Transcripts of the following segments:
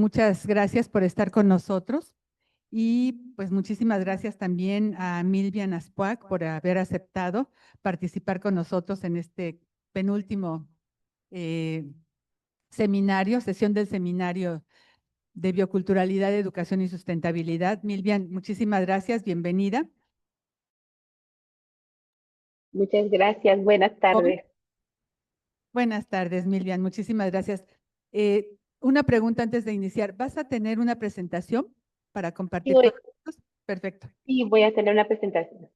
muchas gracias por estar con nosotros y pues muchísimas gracias también a Milvian Aspuac por haber aceptado participar con nosotros en este penúltimo eh, sesión del seminario de Bioculturalidad, Educación y Sustentabilidad. Milvian, muchísimas gracias, bienvenida. Muchas gracias, buenas tardes. Buenas tardes, Milvian, muchísimas gracias. Una pregunta antes de iniciar. ¿Vas a tener una presentación para compartir con nosotros? Perfecto. Sí, voy a tener una presentación.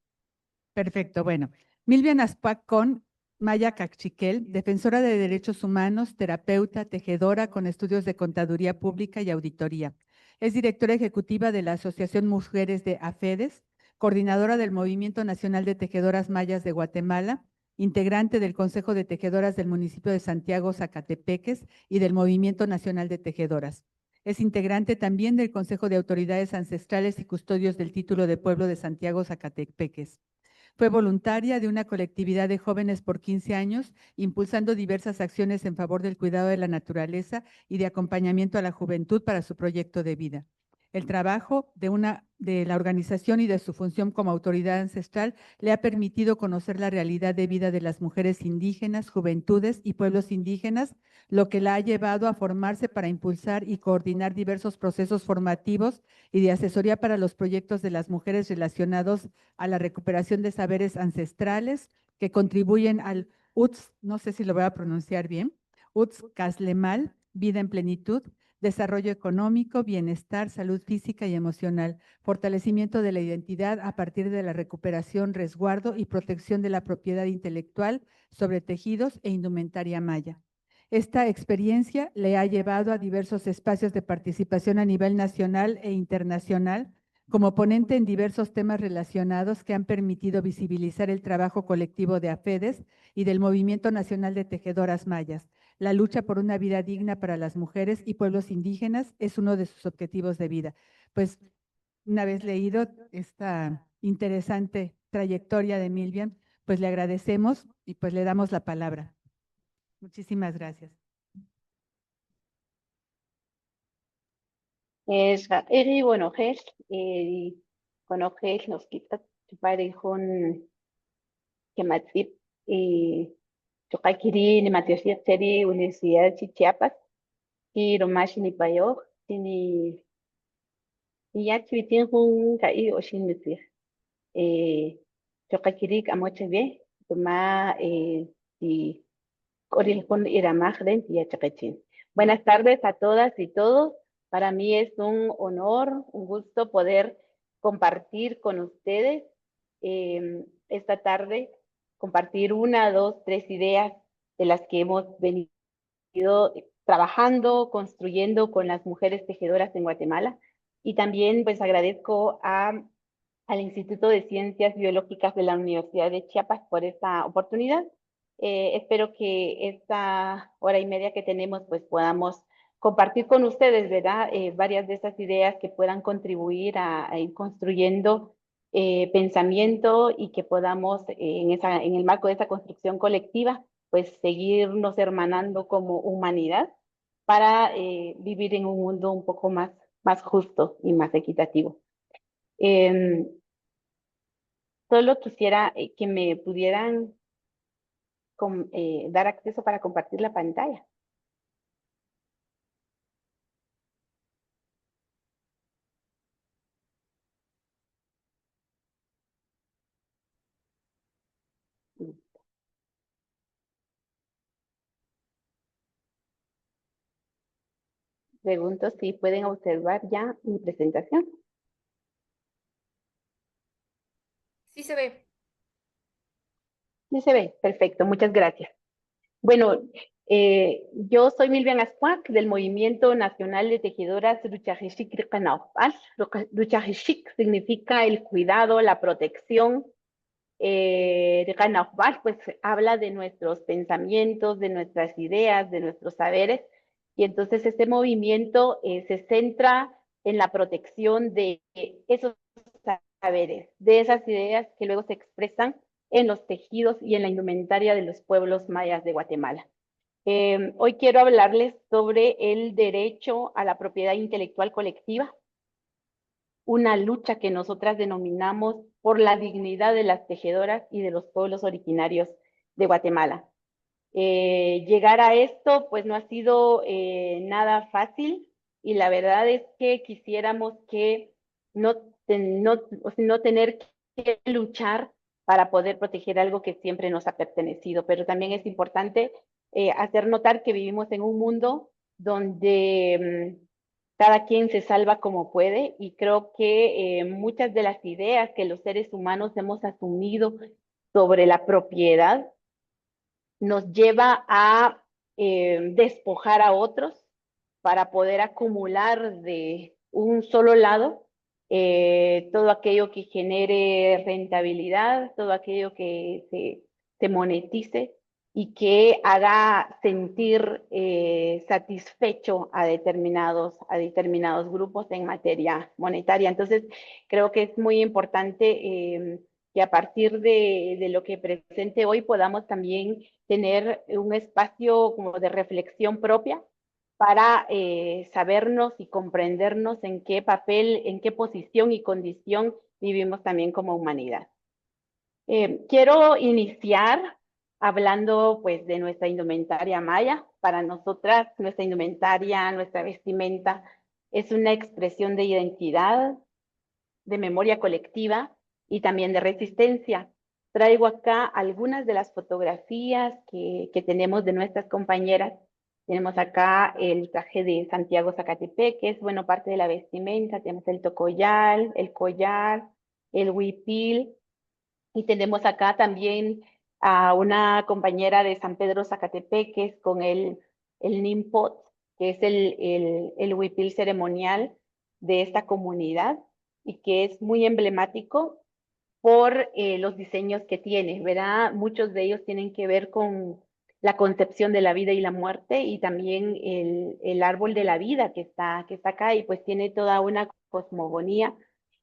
Perfecto, bueno. Milvian Aspuac con Maya Cachiquel, defensora de derechos humanos, terapeuta, tejedora con estudios de contaduría pública y auditoría. Es directora ejecutiva de la Asociación Mujeres de AFEDES, coordinadora del Movimiento Nacional de Tejedoras Mayas de Guatemala, integrante del Consejo de Tejedoras del municipio de Santiago, Zacatepeques y del Movimiento Nacional de Tejedoras. Es integrante también del Consejo de Autoridades Ancestrales y Custodios del Título de Pueblo de Santiago, Zacatepeques. Fue voluntaria de una colectividad de jóvenes por 15 años, impulsando diversas acciones en favor del cuidado de la naturaleza y de acompañamiento a la juventud para su proyecto de vida. El trabajo de la organización y de su función como autoridad ancestral le ha permitido conocer la realidad de vida de las mujeres indígenas, juventudes y pueblos indígenas, lo que la ha llevado a formarse para impulsar y coordinar diversos procesos formativos y de asesoría para los proyectos de las mujeres relacionados a la recuperación de saberes ancestrales que contribuyen al UTS, no sé si lo voy a pronunciar bien, UTS Caslemal, Vida en Plenitud, desarrollo económico, bienestar, salud física y emocional, fortalecimiento de la identidad a partir de la recuperación, resguardo y protección de la propiedad intelectual sobre tejidos e indumentaria maya. Esta experiencia le ha llevado a diversos espacios de participación a nivel nacional e internacional, como ponente en diversos temas relacionados que han permitido visibilizar el trabajo colectivo de AFEDES y del Movimiento Nacional de Tejedoras Mayas. La lucha por una vida digna para las mujeres y pueblos indígenas es uno de sus objetivos de vida. Pues una vez leído esta interesante trayectoria de Milvian, pues le agradecemos y pues le damos la palabra. Muchísimas gracias. Eri, bueno, conoces nos quita parejón que matzip y chocakiri ni matiosía seri Universidad de Chiapas y romashi ni payo ni ya chivitin hun kai oshin mitzir chocakiri amoche be toma y orejón iramajden y chacachin. Buenas tardes a todas y todos. Para mí es un honor, un gusto poder compartir con ustedes esta tarde, compartir una, dos, tres ideas de las que hemos venido trabajando, construyendo con las mujeres tejedoras en Guatemala. Y también pues agradezco al Instituto de Ciencias Biológicas de la Universidad de Chiapas por esta oportunidad. Espero que esta hora y media que tenemos pues podamos compartir con ustedes, ¿verdad? Varias de esas ideas que puedan contribuir a ir construyendo pensamiento y que podamos en el marco de esa construcción colectiva pues seguirnos hermanando como humanidad para vivir en un mundo un poco más justo y más equitativo. Solo quisiera que me pudieran dar acceso para compartir la pantalla. Pregunto si pueden observar ya mi presentación. Sí se ve. Sí se ve, perfecto, muchas gracias. Bueno, yo soy Milvian Aspuac del Movimiento Nacional de Tejedoras Ruchajishik Riqanaupal. Ruchajishik significa el cuidado, la protección. Riqanaupal pues habla de nuestros pensamientos, de nuestras ideas, de nuestros saberes. Y entonces este movimiento se centra en la protección de esos saberes, de esas ideas que luego se expresan en los tejidos y en la indumentaria de los pueblos mayas de Guatemala. Hoy quiero hablarles sobre el derecho a la propiedad intelectual colectiva, una lucha que nosotras denominamos por la dignidad de las tejedoras y de los pueblos originarios de Guatemala. Llegar a esto pues no ha sido nada fácil y la verdad es que quisiéramos que no tener que luchar para poder proteger algo que siempre nos ha pertenecido, pero también es importante hacer notar que vivimos en un mundo donde cada quien se salva como puede y creo que muchas de las ideas que los seres humanos hemos asumido sobre la propiedad nos lleva a despojar a otros para poder acumular de un solo lado todo aquello que genere rentabilidad, todo aquello que se monetice y que haga sentir satisfecho a determinados grupos en materia monetaria. Entonces, creo que es muy importante que a partir de lo que presente hoy podamos también tener un espacio como de reflexión propia para sabernos y comprendernos en qué papel, en qué posición y condición vivimos también como humanidad. Quiero iniciar hablando pues de nuestra indumentaria maya. Para nosotras, nuestra indumentaria, nuestra vestimenta es una expresión de identidad, de memoria colectiva y también de resistencia. Traigo acá algunas de las fotografías que tenemos de nuestras compañeras. Tenemos acá el traje de Santiago Zacatepec, que es, bueno, parte de la vestimenta. Tenemos el tocoyal, el collar, el huipil. Y tenemos acá también a una compañera de San Pedro Zacatepec, con el nimpot, que es el huipil ceremonial de esta comunidad y que es muy emblemático por los diseños que tiene, ¿verdad? Muchos de ellos tienen que ver con la concepción de la vida y la muerte y también el árbol de la vida que está acá y pues tiene toda una cosmogonía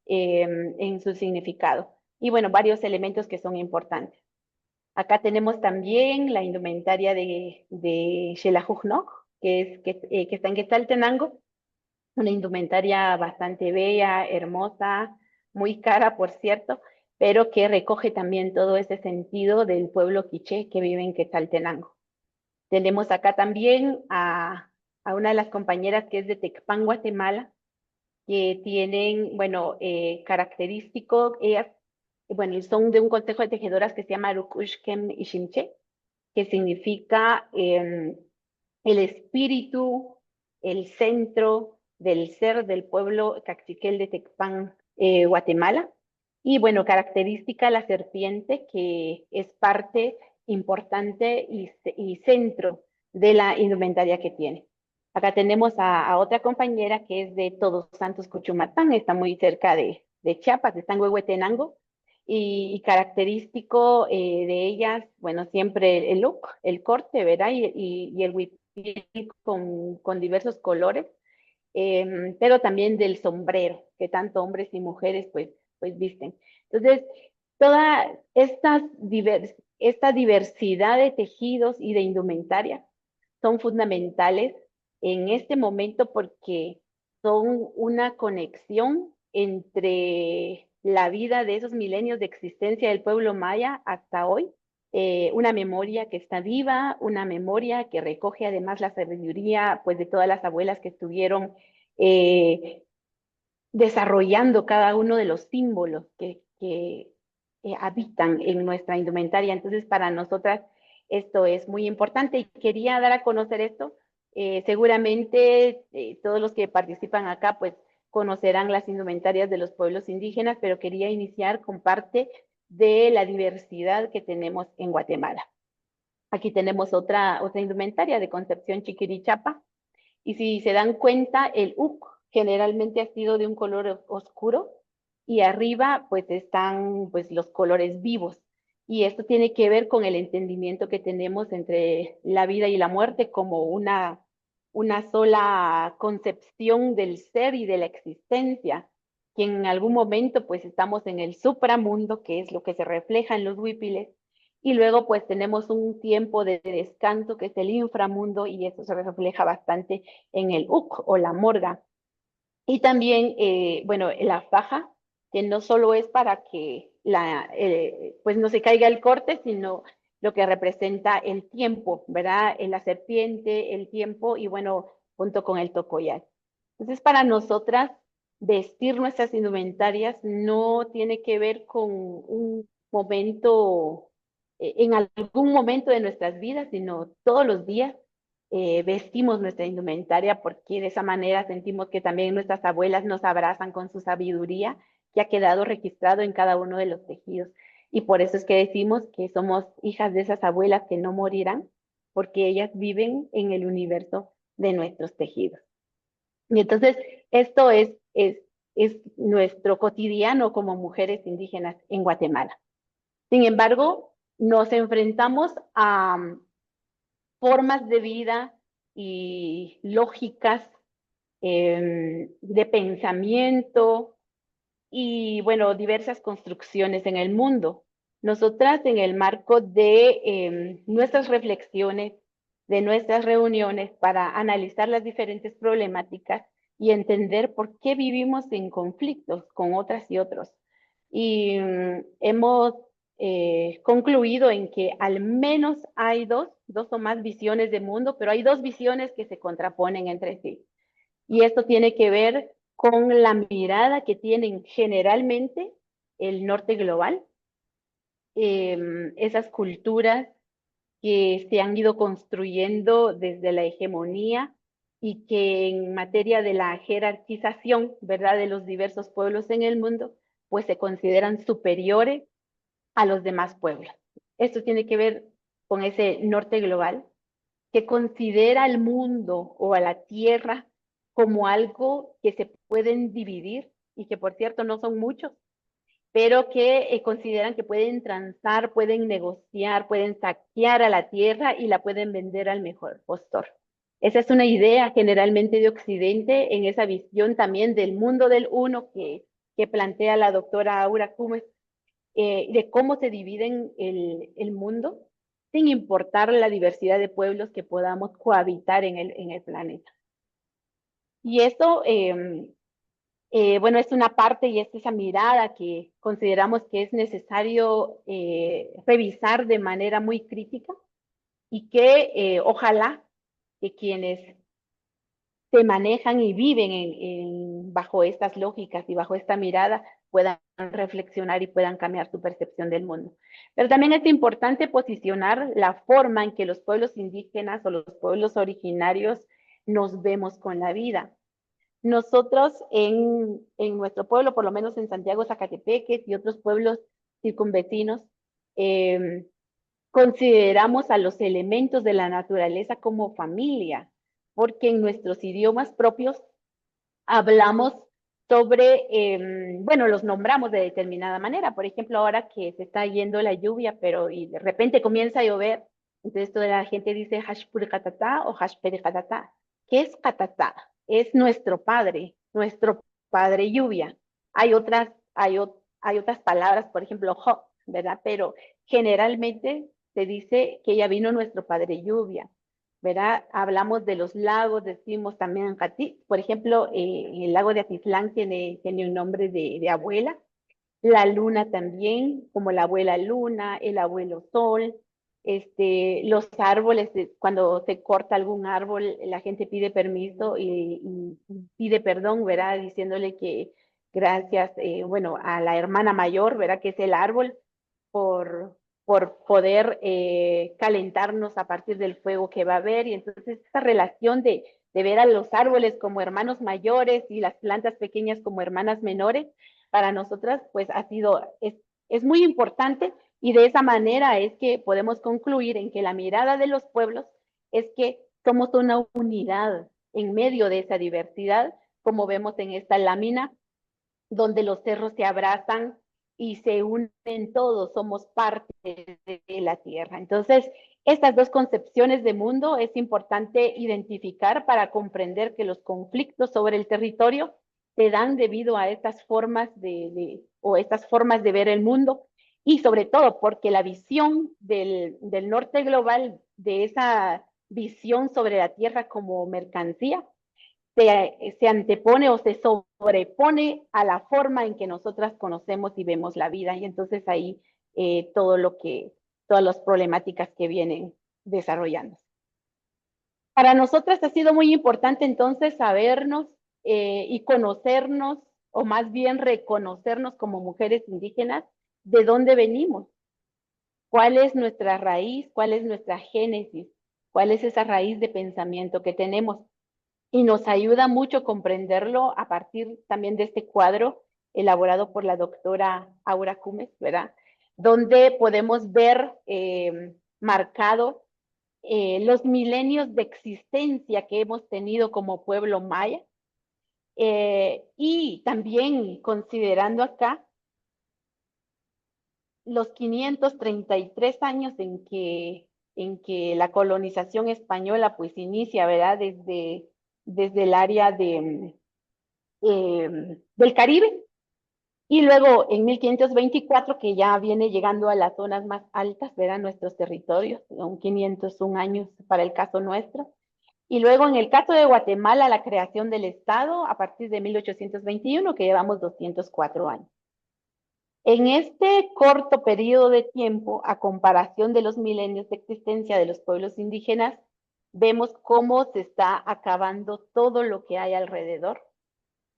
en su significado. Y bueno, varios elementos que son importantes. Acá tenemos también la indumentaria de Xelajuhnok, que está en Quetzaltenango, una indumentaria bastante bella, hermosa, muy cara, por cierto, pero que recoge también todo ese sentido del pueblo quiché que vive en Quetzaltenango. Tenemos acá también a una de las compañeras que es de Tecpan, Guatemala, que tienen, bueno, característico, ellas, bueno, son de un consejo de tejedoras que se llama Arukushkem Ishimche, que significa el espíritu, el centro del ser del pueblo caciquel de Tecpan, Guatemala. Y bueno, característica la serpiente, que es parte importante y centro de la indumentaria que tiene. Acá tenemos a otra compañera que es de Todos Santos, Cuchumatán, está muy cerca de Chiapas, está en Huehuetenango, y característico de ellas, bueno, siempre el look, el corte, ¿verdad? Y el huipil con diversos colores, pero también del sombrero, que tanto hombres y mujeres pues visten. Entonces, toda esta diversidad de tejidos y de indumentaria son fundamentales en este momento porque son una conexión entre la vida de esos milenios de existencia del pueblo maya hasta hoy, una memoria que está viva, una memoria que recoge además la sabiduría pues de todas las abuelas que estuvieron eh, desarrollando cada uno de los símbolos que habitan en nuestra indumentaria. Entonces, para nosotras esto es muy importante y quería dar a conocer esto. Seguramente todos los que participan acá pues conocerán las indumentarias de los pueblos indígenas, pero quería iniciar con parte de la diversidad que tenemos en Guatemala. Aquí tenemos otra indumentaria de Concepción Chiquirichapa, y si se dan cuenta, el UC generalmente ha sido de un color oscuro y arriba pues están pues los colores vivos. Y esto tiene que ver con el entendimiento que tenemos entre la vida y la muerte como una sola concepción del ser y de la existencia, que en algún momento pues estamos en el supramundo, que es lo que se refleja en los huipiles, y luego pues tenemos un tiempo de descanso que es el inframundo y eso se refleja bastante en el Uk o la morga. Y también, bueno, la faja, que no solo es para que pues no se caiga el corte, sino lo que representa el tiempo, ¿verdad? La serpiente, el tiempo y bueno, junto con el tocoyal. Entonces, para nosotras, vestir nuestras indumentarias no tiene que ver con un momento, en algún momento de nuestras vidas, sino todos los días vestimos nuestra indumentaria porque de esa manera sentimos que también nuestras abuelas nos abrazan con su sabiduría que ha quedado registrado en cada uno de los tejidos. Y por eso es que decimos que somos hijas de esas abuelas que no morirán, porque ellas viven en el universo de nuestros tejidos. Y entonces, esto es nuestro cotidiano como mujeres indígenas en Guatemala. Sin embargo, nos enfrentamos a formas de vida y lógicas de pensamiento y, bueno, diversas construcciones en el mundo. Nosotras, en el marco de nuestras reflexiones, de nuestras reuniones para analizar las diferentes problemáticas y entender por qué vivimos en conflictos con otras y otros. Y hemos concluido en que al menos hay dos o más visiones de mundo, pero hay dos visiones que se contraponen entre sí. Y esto tiene que ver con la mirada que tienen generalmente el norte global, esas culturas que se han ido construyendo desde la hegemonía y que en materia de la jerarquización, ¿verdad?, de los diversos pueblos en el mundo, pues se consideran superiores a los demás pueblos. Esto tiene que ver con ese norte global que considera al mundo o a la tierra como algo que se pueden dividir y que por cierto no son muchos, pero que consideran que pueden transar, pueden negociar, pueden saquear a la tierra y la pueden vender al mejor postor. Esa es una idea generalmente de Occidente en esa visión también del mundo del uno que plantea la doctora Aura Cumes, de cómo se dividen el mundo sin importar la diversidad de pueblos que podamos cohabitar en el planeta. Y eso bueno, es una parte y es esa mirada que consideramos que es necesario revisar de manera muy crítica y que ojalá que quienes se manejan y viven bajo estas lógicas y bajo esta mirada puedan reflexionar y puedan cambiar su percepción del mundo. Pero también es importante posicionar la forma en que los pueblos indígenas o los pueblos originarios nos vemos con la vida. Nosotros en nuestro pueblo, por lo menos en Santiago, Zacatepeques y otros pueblos circunvecinos, consideramos a los elementos de la naturaleza como familia, porque en nuestros idiomas propios hablamos sobre, bueno, los nombramos de determinada manera. Por ejemplo, ahora que se está yendo la lluvia, pero y de repente comienza a llover, entonces toda la gente dice Hashpuricatatá o Hashpericatata. ¿Qué es catatá? Es nuestro padre lluvia. Hay otras palabras, por ejemplo, ho, ¿verdad? Pero generalmente se dice que ya vino nuestro padre lluvia. ¿Verdad? Hablamos de los lagos, decimos también, por ejemplo, el lago de Atitlán tiene un nombre de abuela, la luna también, como la abuela luna, el abuelo sol, los árboles, cuando se corta algún árbol, la gente pide permiso y pide perdón, ¿verdad? Diciéndole que gracias, bueno, a la hermana mayor, ¿verdad? Que es el árbol, por, por poder calentarnos a partir del fuego que va a haber. Y entonces esta relación de ver a los árboles como hermanos mayores y las plantas pequeñas como hermanas menores, para nosotras pues es muy importante y de esa manera es que podemos concluir en que la mirada de los pueblos es que somos una unidad en medio de esa diversidad, como vemos en esta lámina, donde los cerros se abrazan y se unen todos, somos parte de la tierra. Entonces, estas dos concepciones de mundo es importante identificar para comprender que los conflictos sobre el territorio se dan debido a estas formas o estas formas de ver el mundo y sobre todo porque la visión del norte global, de esa visión sobre la tierra como mercancía, se antepone o se sobrepone a la forma en que nosotras conocemos y vemos la vida. Y entonces ahí todas las problemáticas que vienen desarrollando. Para nosotras ha sido muy importante entonces sabernos y conocernos, o más bien reconocernos como mujeres indígenas, de dónde venimos, cuál es nuestra raíz, cuál es nuestra génesis, cuál es esa raíz de pensamiento que tenemos. Y nos ayuda mucho comprenderlo a partir también de este cuadro elaborado por la doctora Aura Cumes, ¿verdad? Donde podemos ver marcado los milenios de existencia que hemos tenido como pueblo maya, y también considerando acá los 533 años en que la colonización española pues inicia, ¿verdad? Desde el área del Caribe, y luego en 1524 que ya viene llegando a las zonas más altas, ¿verdad? Nuestros territorios, son 501 años para el caso nuestro. Y luego en el caso de Guatemala, la creación del Estado a partir de 1821, que llevamos 204 años. En este corto periodo de tiempo, a comparación de los milenios de existencia de los pueblos indígenas, vemos cómo se está acabando todo lo que hay alrededor.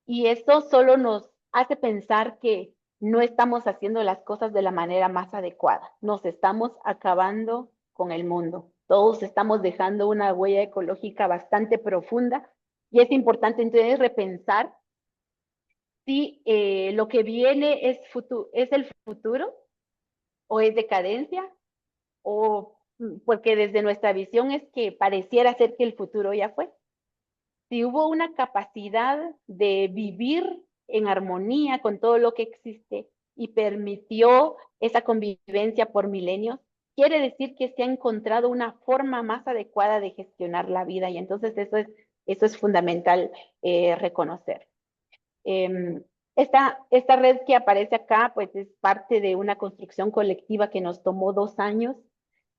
Y esto solo nos hace pensar que no estamos haciendo las cosas de la manera más adecuada. Nos estamos acabando con el mundo. Todos estamos dejando una huella ecológica bastante profunda y es importante entonces repensar si lo que viene es el futuro o es decadencia, o porque desde nuestra visión es que pareciera ser que el futuro ya fue. Si hubo una capacidad de vivir en armonía con todo lo que existe y permitió esa convivencia por milenios, quiere decir que se ha encontrado una forma más adecuada de gestionar la vida, y entonces eso es fundamental reconocer. Esta red que aparece acá, pues es parte de una construcción colectiva que nos tomó 2 años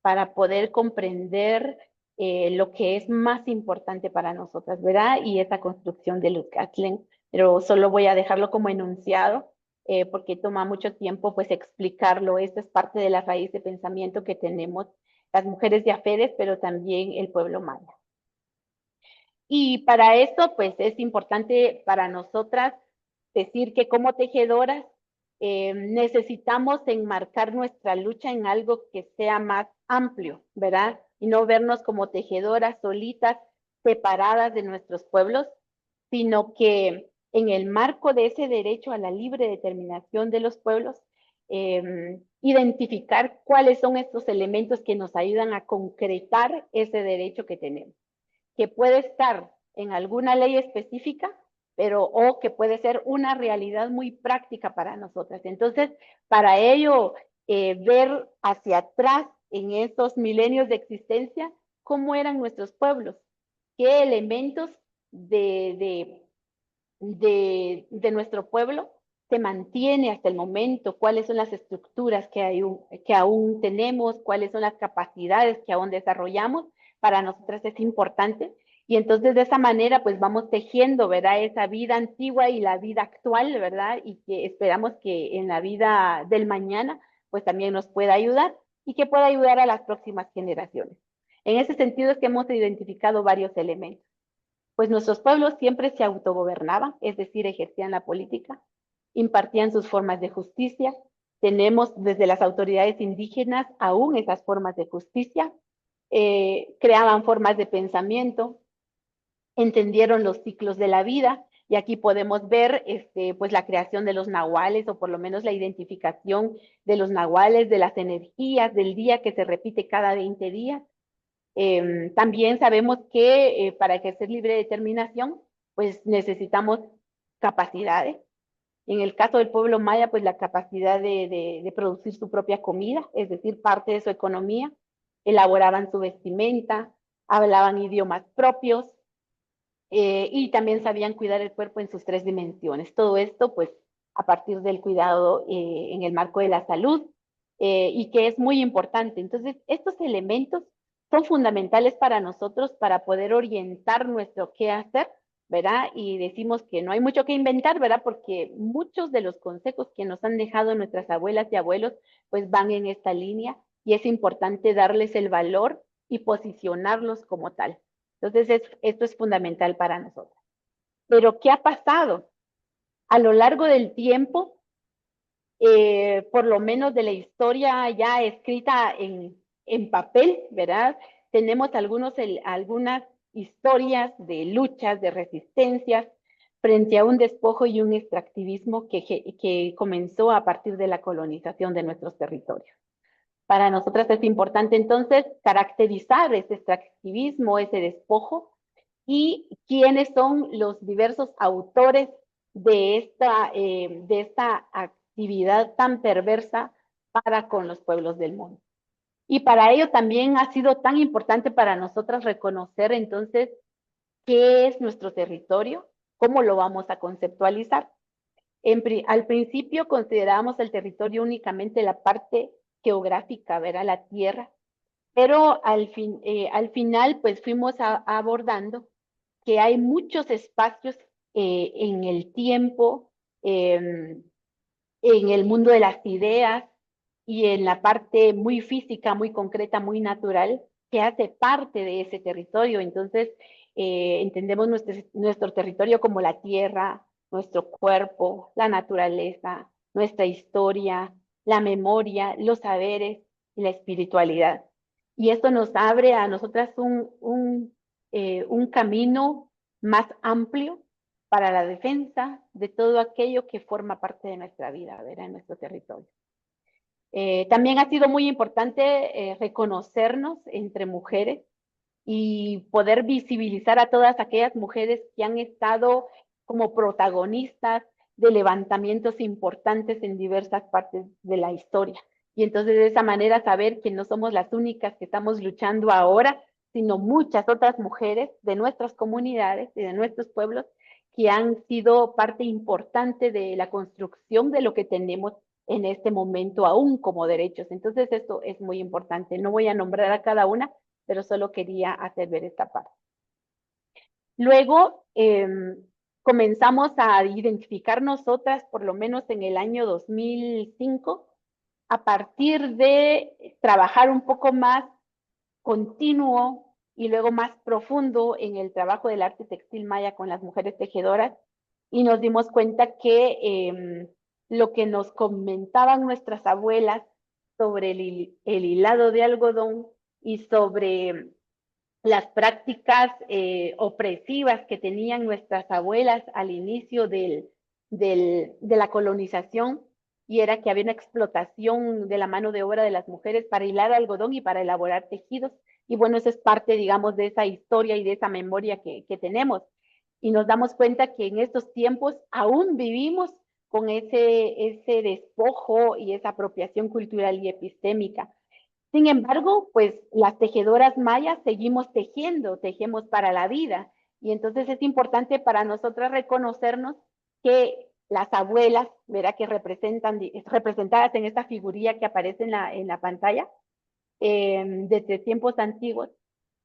para poder comprender lo que es más importante para nosotras, ¿verdad? Y esa construcción de Lutkatlen, pero solo voy a dejarlo como enunciado, porque toma mucho tiempo pues explicarlo. Esta es parte de la raíz de pensamiento que tenemos las mujeres de Aferes, pero también el pueblo maya. Y para eso, pues es importante para nosotras decir que como tejedoras necesitamos enmarcar nuestra lucha en algo que sea más amplio, ¿verdad? Y no vernos como tejedoras solitas, separadas de nuestros pueblos, sino que en el marco de ese derecho a la libre determinación de los pueblos, identificar cuáles son estos elementos que nos ayudan a concretar ese derecho que tenemos, que puede estar en alguna ley específica, pero o que puede ser una realidad muy práctica para nosotras. Entonces, para ello, ver hacia atrás en estos milenios de existencia, cómo eran nuestros pueblos, qué elementos de nuestro pueblo se mantiene hasta el momento, cuáles son las estructuras que aún tenemos, cuáles son las capacidades que aún desarrollamos. Para nosotras es importante. Y entonces de esa manera pues vamos tejiendo, ¿verdad? Esa vida antigua y la vida actual, ¿verdad? Y que esperamos que en la vida del mañana pues también nos pueda ayudar y que pueda ayudar a las próximas generaciones. En ese sentido es que hemos identificado varios elementos. Pues nuestros pueblos siempre se autogobernaban, es decir, ejercían la política, impartían sus formas de justicia. Tenemos desde las autoridades indígenas aún esas formas de justicia, creaban formas de pensamiento, entendieron los ciclos de la vida, y aquí podemos ver pues la creación de los nahuales, o por lo menos la identificación de los nahuales, de las energías del día que se repite cada 20 días. También sabemos que para ejercer libre determinación, pues necesitamos capacidades. En el caso del pueblo maya, pues la capacidad de producir su propia comida, es decir, parte de su economía, elaboraban su vestimenta, hablaban idiomas propios, y también sabían cuidar el cuerpo en sus 3 dimensiones. Todo esto, pues, a partir del cuidado en el marco de la salud, y que es muy importante. Entonces, estos elementos son fundamentales para nosotros para poder orientar nuestro qué hacer, ¿verdad? Y decimos que no hay mucho que inventar, ¿verdad? Porque muchos de los consejos que nos han dejado nuestras abuelas y abuelos, pues van en esta línea y es importante darles el valor y posicionarlos como tal. Entonces, esto es fundamental para nosotros. Pero, ¿qué ha pasado? A lo largo del tiempo, por lo menos de la historia ya escrita en papel, ¿verdad? Tenemos algunas historias de luchas, de resistencias, frente a un despojo y un extractivismo que comenzó a partir de la colonización de nuestros territorios. Para nosotras es importante entonces caracterizar ese extractivismo, ese despojo, y quiénes son los diversos autores de esta actividad tan perversa para con los pueblos del mundo. Y para ello también ha sido tan importante para nosotras reconocer entonces qué es nuestro territorio, cómo lo vamos a conceptualizar. Al principio considerábamos el territorio únicamente la parte geográfica, ¿verdad? La tierra, pero al final pues fuimos abordando que hay muchos espacios en el tiempo, en el mundo de las ideas y en la parte muy física, muy concreta, muy natural, que hace parte de ese territorio. Entonces, entendemos nuestro territorio como la tierra, nuestro cuerpo, la naturaleza, nuestra historia, la memoria, los saberes y la espiritualidad. Y esto nos abre a nosotras un camino más amplio para la defensa de todo aquello que forma parte de nuestra vida, ¿verdad? En nuestro territorio. También ha sido muy importante reconocernos entre mujeres y poder visibilizar a todas aquellas mujeres que han estado como protagonistas de levantamientos importantes en diversas partes de la historia. Y entonces de esa manera saber que no somos las únicas que estamos luchando ahora, sino muchas otras mujeres de nuestras comunidades y de nuestros pueblos que han sido parte importante de la construcción de lo que tenemos en este momento aún como derechos. Entonces esto es muy importante. No voy a nombrar a cada una, pero solo quería hacer ver esta parte. Luego comenzamos a identificar nosotras, por lo menos en el año 2005, a partir de trabajar un poco más continuo y luego más profundo en el trabajo del arte textil maya con las mujeres tejedoras, y nos dimos cuenta que lo que nos comentaban nuestras abuelas sobre el hilado de algodón y sobre las prácticas opresivas que tenían nuestras abuelas al inicio de la colonización, y era que había una explotación de la mano de obra de las mujeres para hilar algodón y para elaborar tejidos. Y bueno, eso es parte, digamos, de esa historia y de esa memoria que tenemos. Y nos damos cuenta que en estos tiempos aún vivimos con ese despojo y esa apropiación cultural y epistémica. Sin embargo, pues las tejedoras mayas seguimos tejiendo, tejemos para la vida. Y entonces es importante para nosotras reconocernos que las abuelas, ¿verdad? Que representadas en esta figuría que aparece en la pantalla, desde tiempos antiguos,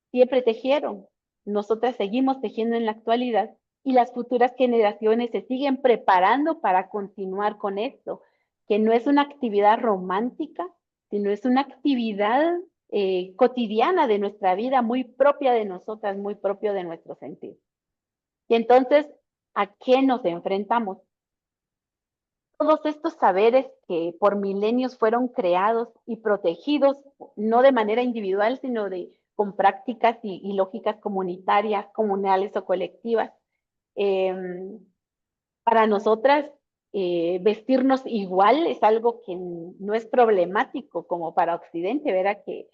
siempre tejieron. Nosotras seguimos tejiendo en la actualidad y las futuras generaciones se siguen preparando para continuar con esto, que no es una actividad romántica, sino es una actividad cotidiana de nuestra vida, muy propia de nosotras, muy propio de nuestro sentir. Y entonces, ¿a qué nos enfrentamos? Todos estos saberes que por milenios fueron creados y protegidos, no de manera individual, sino con prácticas y lógicas comunitarias, comunales o colectivas. Para nosotras, vestirnos igual es algo que no es problemático como para Occidente, ¿verdad? Que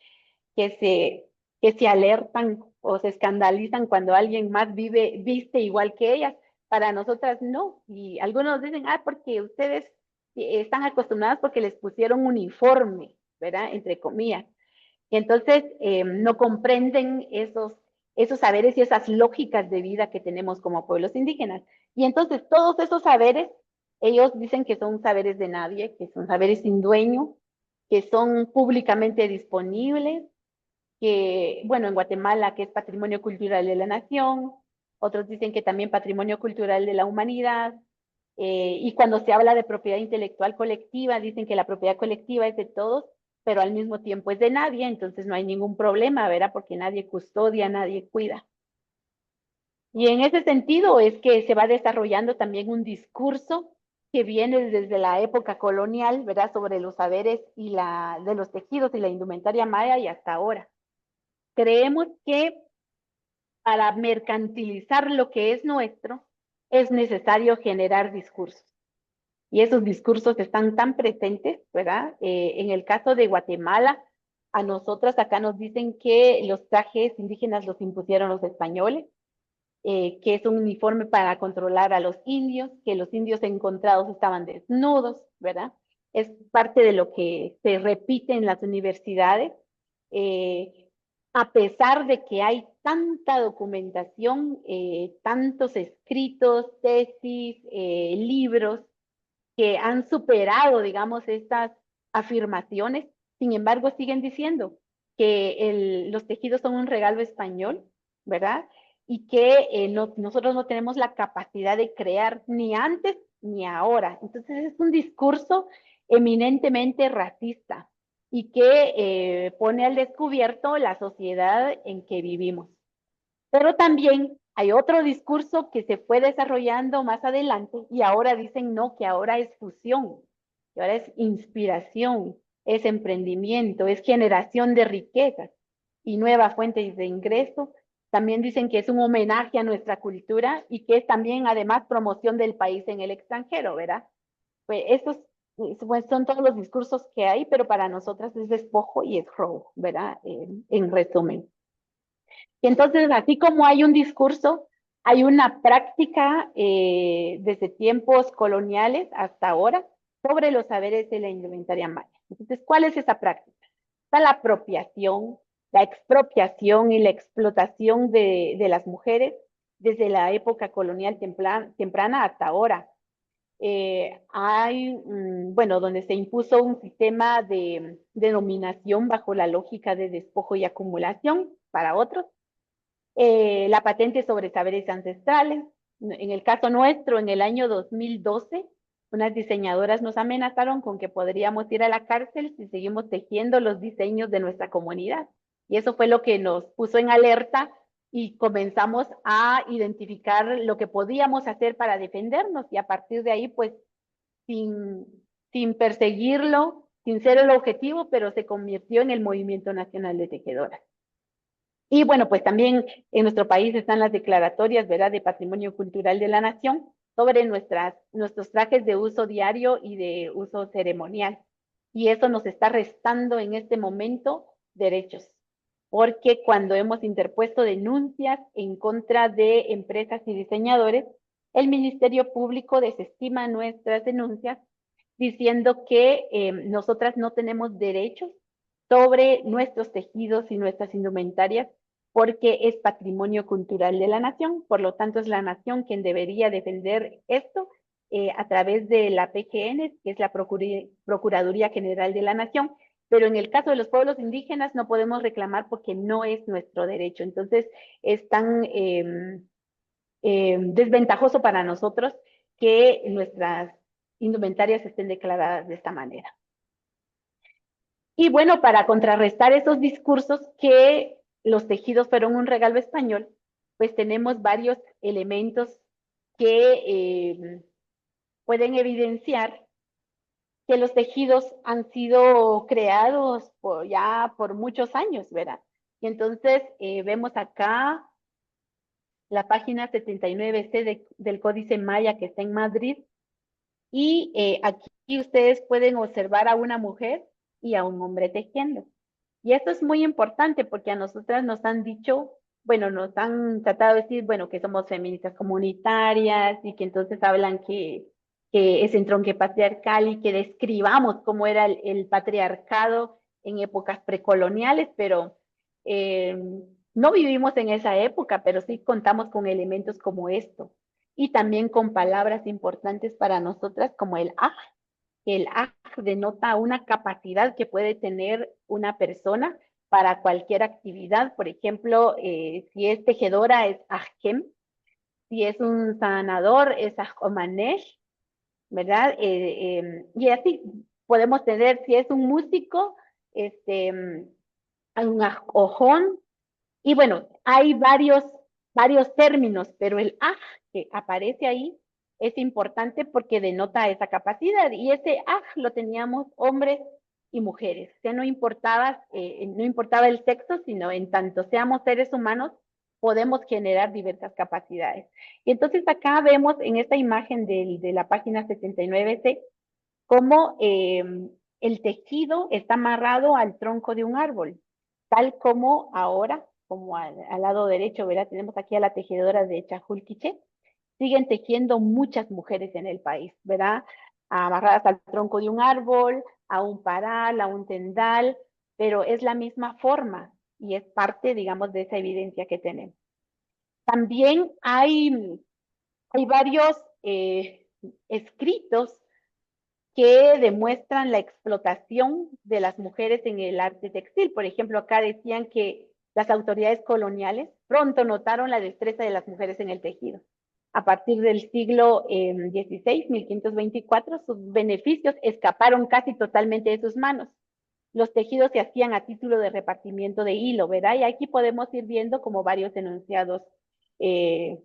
se alertan o se escandalizan cuando alguien más viste igual que ellas. Para nosotras no. Y algunos dicen, porque ustedes están acostumbradas porque les pusieron uniforme, ¿verdad? Entre comillas. Y entonces no comprenden esos saberes y esas lógicas de vida que tenemos como pueblos indígenas. Y entonces todos esos saberes, ellos dicen que son saberes de nadie, que son saberes sin dueño, que son públicamente disponibles, que, bueno, en Guatemala, que es Patrimonio Cultural de la Nación, otros dicen que también Patrimonio Cultural de la Humanidad, y cuando se habla de propiedad intelectual colectiva, dicen que la propiedad colectiva es de todos, pero al mismo tiempo es de nadie, entonces no hay ningún problema, ¿verdad? Porque nadie custodia, nadie cuida. Y en ese sentido es que se va desarrollando también un discurso que viene desde la época colonial, ¿verdad? Sobre los saberes y de los tejidos y la indumentaria maya y hasta ahora. Creemos que para mercantilizar lo que es nuestro, es necesario generar discursos. Y esos discursos están tan presentes, ¿verdad? En el caso de Guatemala, a nosotras acá nos dicen que los trajes indígenas los impusieron los españoles, que es un uniforme para controlar a los indios, que los indios encontrados estaban desnudos, ¿verdad? Es parte de lo que se repite en las universidades. A pesar de que hay tanta documentación, tantos escritos, tesis, libros, que han superado, digamos, estas afirmaciones, sin embargo, siguen diciendo que los tejidos son un regalo español, ¿verdad? Y que nosotros no tenemos la capacidad de crear ni antes ni ahora. Entonces es un discurso eminentemente racista y que pone al descubierto la sociedad en que vivimos. Pero también hay otro discurso que se fue desarrollando más adelante y ahora dicen no, que ahora es fusión, que ahora es inspiración, es emprendimiento, es generación de riquezas y nuevas fuentes de ingreso. También dicen que es un homenaje a nuestra cultura y que es también además promoción del país en el extranjero, ¿verdad? Pues estos pues, son todos los discursos que hay, pero para nosotras es despojo y es robo, ¿verdad? En resumen. Y entonces, así como hay un discurso, hay una práctica desde tiempos coloniales hasta ahora sobre los saberes de la indumentaria maya. Entonces, ¿cuál es esa práctica? Está la apropiación, la expropiación y la explotación de las mujeres desde la época colonial temprana hasta ahora. Bueno, donde se impuso un sistema de denominación bajo la lógica de despojo y acumulación para otros, la patente sobre saberes ancestrales. En el caso nuestro, en el año 2012, unas diseñadoras nos amenazaron con que podríamos ir a la cárcel si seguimos tejiendo los diseños de nuestra comunidad. Y eso fue lo que nos puso en alerta y comenzamos a identificar lo que podíamos hacer para defendernos. Y a partir de ahí, pues, sin perseguirlo, sin ser el objetivo, pero se convirtió en el Movimiento Nacional de Tejedoras. Y bueno, pues también en nuestro país están las declaratorias, ¿verdad?, de Patrimonio Cultural de la Nación sobre nuestros trajes de uso diario y de uso ceremonial. Y eso nos está restando en este momento derechos, porque cuando hemos interpuesto denuncias en contra de empresas y diseñadores, el Ministerio Público desestima nuestras denuncias diciendo que nosotras no tenemos derechos sobre nuestros tejidos y nuestras indumentarias porque es patrimonio cultural de la nación, por lo tanto es la nación quien debería defender esto a través de la PGN, que es la Procuraduría General de la Nación, pero en el caso de los pueblos indígenas no podemos reclamar porque no es nuestro derecho. Entonces es tan desventajoso para nosotros que nuestras indumentarias estén declaradas de esta manera. Y bueno, para contrarrestar esos discursos que los tejidos fueron un regalo español, pues tenemos varios elementos que pueden evidenciar que los tejidos han sido creados ya por muchos años, ¿verdad? Y entonces vemos acá la página 79C del Códice Maya que está en Madrid, y aquí ustedes pueden observar a una mujer y a un hombre tejiendo. Y esto es muy importante porque a nosotras nos han dicho, bueno, nos han tratado de decir, bueno, que somos feministas comunitarias y que entonces hablan que es entronque patriarcal y que describamos cómo era el patriarcado en épocas precoloniales, pero no vivimos en esa época, pero sí contamos con elementos como esto y también con palabras importantes para nosotras como el el aj denota una capacidad que puede tener una persona para cualquier actividad. Por ejemplo, si es tejedora es ajkem, si es un sanador es ajkomanesh, ¿verdad? Y así podemos tener, si es un músico, un ojón, y bueno, hay varios términos, pero el aj que aparece ahí es importante porque denota esa capacidad, y ese aj lo teníamos hombres y mujeres, o sea, no importaba el sexo, sino en tanto seamos seres humanos, podemos generar diversas capacidades. Y entonces acá vemos en esta imagen de la página 79C cómo el tejido está amarrado al tronco de un árbol, tal como ahora, como al lado derecho, ¿verdad? Tenemos aquí a la tejedora de Chajulquiche. Siguen tejiendo muchas mujeres en el país, ¿verdad? Amarradas al tronco de un árbol, a un paral, a un tendal, pero es la misma forma y es parte, digamos, de esa evidencia que tenemos. También hay varios escritos que demuestran la explotación de las mujeres en el arte textil. Por ejemplo, acá decían que las autoridades coloniales pronto notaron la destreza de las mujeres en el tejido. A partir del siglo XVI, 1524, sus beneficios escaparon casi totalmente de sus manos. Los tejidos se hacían a título de repartimiento de hilo, ¿verdad? Y aquí podemos ir viendo como varios enunciados eh,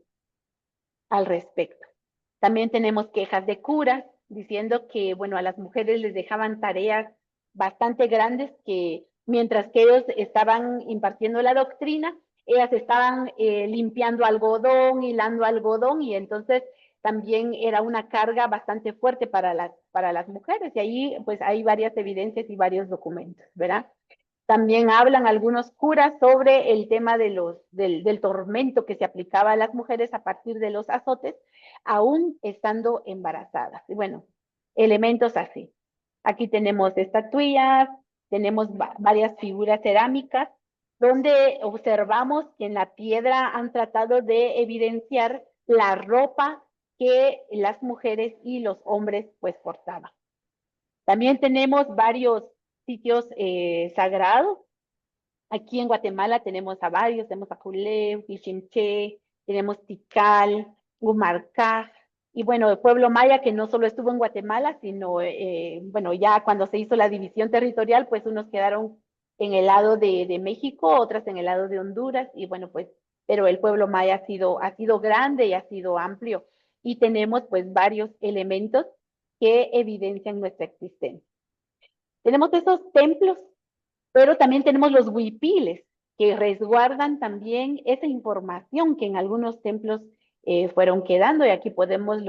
al respecto. También tenemos quejas de curas diciendo que, bueno, a las mujeres les dejaban tareas bastante grandes que mientras que ellos estaban impartiendo la doctrina, ellas estaban limpiando algodón, hilando algodón, y entonces también era una carga bastante fuerte para las mujeres. Y ahí pues hay varias evidencias y varios documentos, ¿verdad? También hablan algunos curas sobre el tema del tormento que se aplicaba a las mujeres a partir de los azotes, aún estando embarazadas. Y bueno, elementos así. Aquí tenemos estatuillas, tenemos varias figuras cerámicas, donde observamos que en la piedra han tratado de evidenciar la ropa que las mujeres y los hombres pues portaban. También tenemos varios sitios sagrados. Aquí en Guatemala tenemos a varios, tenemos a Culeu, Iximché, tenemos Tikal, Humarcaj, y bueno, el pueblo maya que no solo estuvo en Guatemala, sino, bueno, ya cuando se hizo la división territorial, pues unos quedaron en el lado de México, otras en el lado de Honduras, y bueno, pues, pero el pueblo maya ha sido grande y ha sido amplio, y tenemos pues varios elementos que evidencian nuestra existencia. Tenemos esos templos, pero también tenemos los huipiles, que resguardan también esa información que en algunos templos fueron quedando, y aquí podemos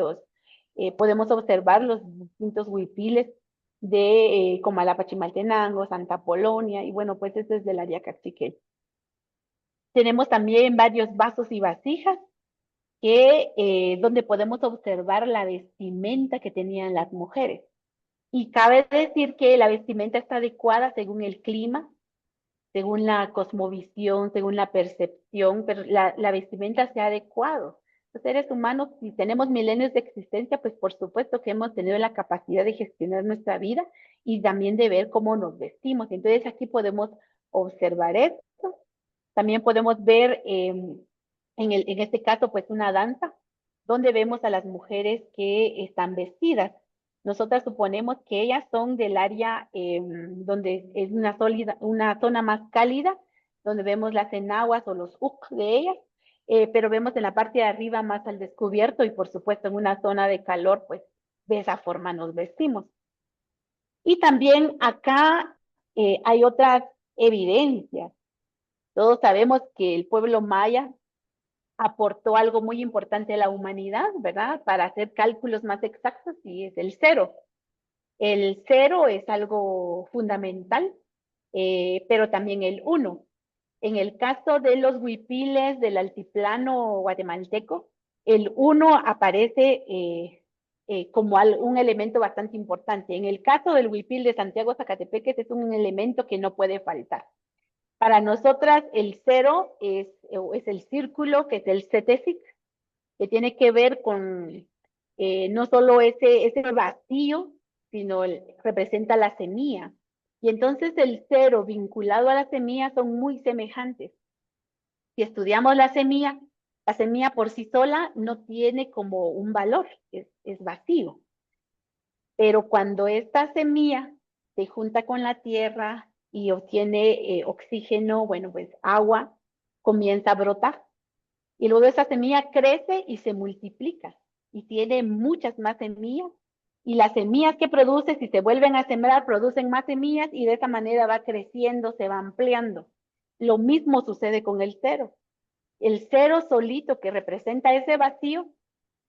observar los distintos huipiles de Comalapa, Chimaltenango, Santa Polonia, y bueno, pues este es del área Cachiquel. Tenemos también varios vasos y vasijas donde podemos observar la vestimenta que tenían las mujeres. Y cabe decir que la vestimenta está adecuada según el clima, según la cosmovisión, según la percepción, pero la vestimenta se ha adecuado. Los seres humanos, si tenemos milenios de existencia, pues por supuesto que hemos tenido la capacidad de gestionar nuestra vida y también de ver cómo nos vestimos. Entonces aquí podemos observar esto. También podemos ver en este caso pues una danza donde vemos a las mujeres que están vestidas. Nosotras suponemos que ellas son del área donde es una zona más cálida, donde vemos las enaguas o los uk de ellas, pero vemos en la parte de arriba más al descubierto, y por supuesto en una zona de calor, pues de esa forma nos vestimos. Y también acá hay otras evidencias. Todos sabemos que el pueblo maya aportó algo muy importante a la humanidad, ¿verdad? Para hacer cálculos más exactos, y es el cero. El cero es algo fundamental, pero también el uno. En el caso de los huipiles del altiplano guatemalteco, el uno aparece como un elemento bastante importante. En el caso del huipil de Santiago Zacatepeques es un elemento que no puede faltar. Para nosotras el cero es el círculo, que es el CETESIC, que tiene que ver con no solo ese vacío, sino representa la semilla. Y entonces el 0 vinculado a la semilla son muy semejantes. Si estudiamos la semilla por sí sola no tiene como un valor, es vacío. Pero cuando esta semilla se junta con la tierra y obtiene oxígeno, bueno, pues agua, comienza a brotar. Y luego esa semilla crece y se multiplica y tiene muchas más semillas. Y las semillas que produce, si se vuelven a sembrar, producen más semillas y de esa manera va creciendo, se va ampliando. Lo mismo sucede con el 0. El 0 solito que representa ese vacío,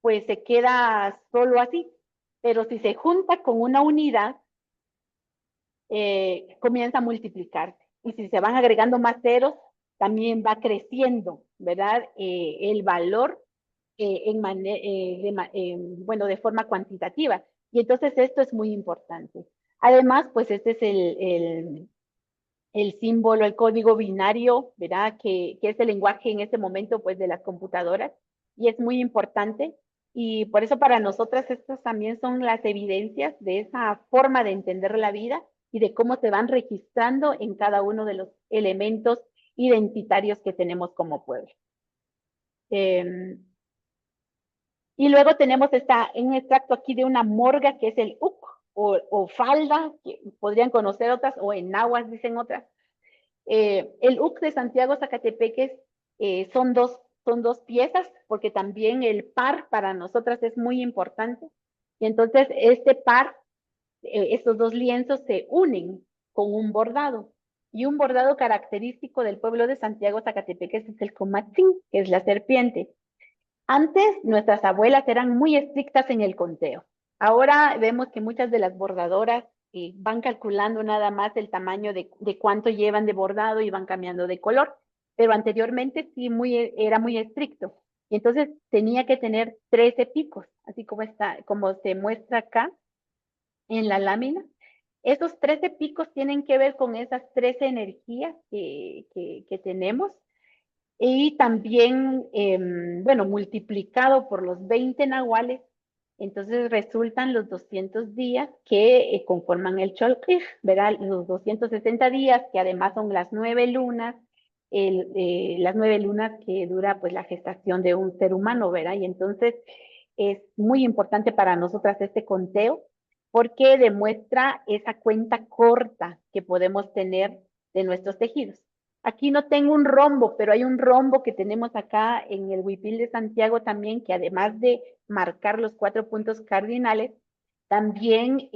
pues se queda solo así. Pero si se junta con una unidad, comienza a multiplicarse. Y si se van agregando más ceros, también va creciendo, ¿verdad? El valor bueno, de forma cuantitativa. Y entonces esto es muy importante. Además, pues este es el símbolo, el código binario, ¿verdad? Que es el lenguaje en este momento, pues, de las computadoras. Y es muy importante. Y por eso para nosotras estas también son las evidencias de esa forma de entender la vida y de cómo se van registrando en cada uno de los elementos identitarios que tenemos como pueblo. Y luego tenemos un extracto aquí de una morga que es el uc o falda, que podrían conocer otras, o enahuas dicen otras. El uc de Santiago Zacatepeques son dos piezas, porque también el par para nosotras es muy importante. Y entonces este par, estos dos lienzos se unen con un bordado. Y un bordado característico del pueblo de Santiago Zacatepeques es el comatzin, que es la serpiente. Antes nuestras abuelas eran muy estrictas en el conteo. Ahora vemos que muchas de las bordadoras van calculando nada más el tamaño de cuánto llevan de bordado y van cambiando de color. Pero anteriormente sí era muy estricto. Y entonces tenía que tener 13 picos, así como se muestra acá en la lámina. Esos 13 picos tienen que ver con esas 13 energías que tenemos. Y también, bueno, multiplicado por los 20 nahuales, entonces resultan los 200 días que conforman el Cholquij, ¿verdad? Los 260 días, que además son las 9 lunas, las 9 lunas que dura pues la gestación de un ser humano, ¿verdad? Y entonces es muy importante para nosotras este conteo, porque demuestra esa cuenta corta que podemos tener de nuestros tejidos. Aquí no tengo un rombo, pero hay un rombo que tenemos acá en el Huipil de Santiago también, que además de marcar los 4 puntos cardinales, también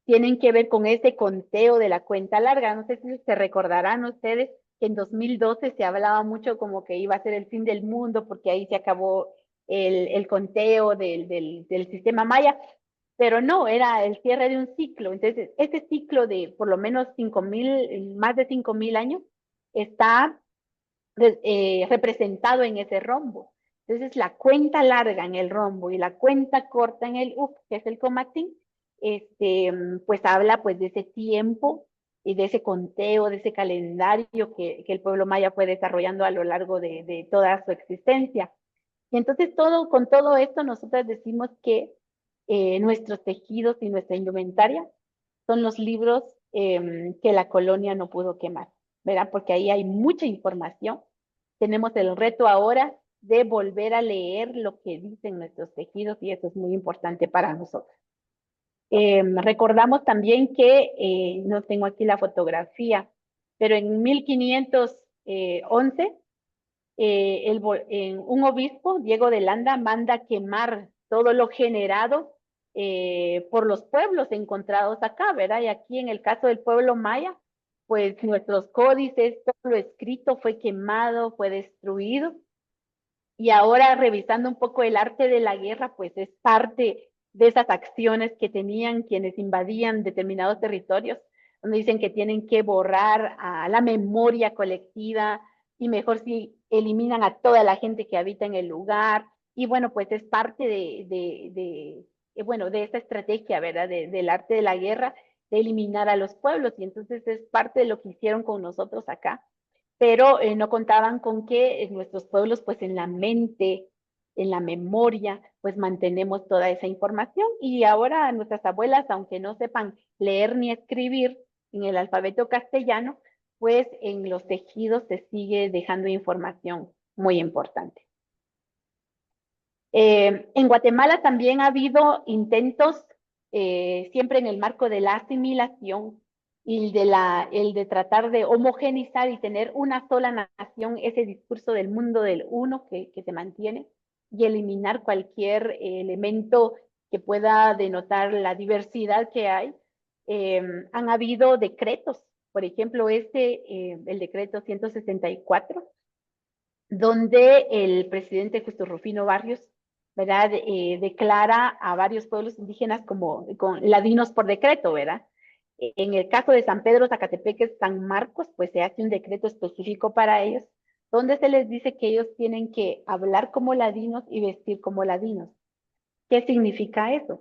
tienen que ver con ese conteo de la cuenta larga. No sé si se recordarán ustedes que en 2012 se hablaba mucho como que iba a ser el fin del mundo porque ahí se acabó el conteo del sistema maya, pero no, era el cierre de un ciclo. Entonces, ese ciclo de por lo menos 5,000, más de 5,000 años, está representado en ese rombo. Entonces, la cuenta larga en el rombo y la cuenta corta en el UC, que es el comatín, pues habla pues de ese tiempo y de ese conteo, de ese calendario que el pueblo maya fue desarrollando a lo largo de toda su existencia. Y entonces con todo esto nosotras decimos que nuestros tejidos y nuestra indumentaria son los libros que la colonia no pudo quemar, ¿verdad? Porque ahí hay mucha información. Tenemos el reto ahora de volver a leer lo que dicen nuestros tejidos y eso es muy importante para nosotros. Recordamos también que, no tengo aquí la fotografía, pero en 1511, un obispo, Diego de Landa, manda quemar todo lo generado por los pueblos encontrados acá, ¿verdad? Y aquí en el caso del pueblo maya, pues nuestros códices, todo lo escrito fue quemado, fue destruido. Y ahora revisando un poco el arte de la guerra, pues es parte de esas acciones que tenían quienes invadían determinados territorios, donde dicen que tienen que borrar a la memoria colectiva y mejor si eliminan a toda la gente que habita en el lugar. Y bueno, pues es parte bueno, de esta estrategia, ¿verdad? Del arte de la guerra, de eliminar a los pueblos. Y entonces es parte de lo que hicieron con nosotros acá, pero no contaban con que nuestros pueblos, pues en la mente en la memoria, pues mantenemos toda esa información. Y ahora nuestras abuelas, aunque no sepan leer ni escribir en el alfabeto castellano, pues en los tejidos se sigue dejando información muy importante. En Guatemala también ha habido intentos, siempre en el marco de la asimilación y el de tratar de homogenizar y tener una sola nación, ese discurso del mundo del uno que se mantiene, y eliminar cualquier elemento que pueda denotar la diversidad que hay. Han habido decretos, por ejemplo, el decreto 164, donde el presidente Justo Rufino Barrios, ¿verdad? Declara a varios pueblos indígenas como ladinos por decreto, ¿verdad? En el caso de San Pedro, Zacatepeques, San Marcos, pues se hace un decreto específico para ellos, donde se les dice que ellos tienen que hablar como ladinos y vestir como ladinos. ¿Qué significa eso?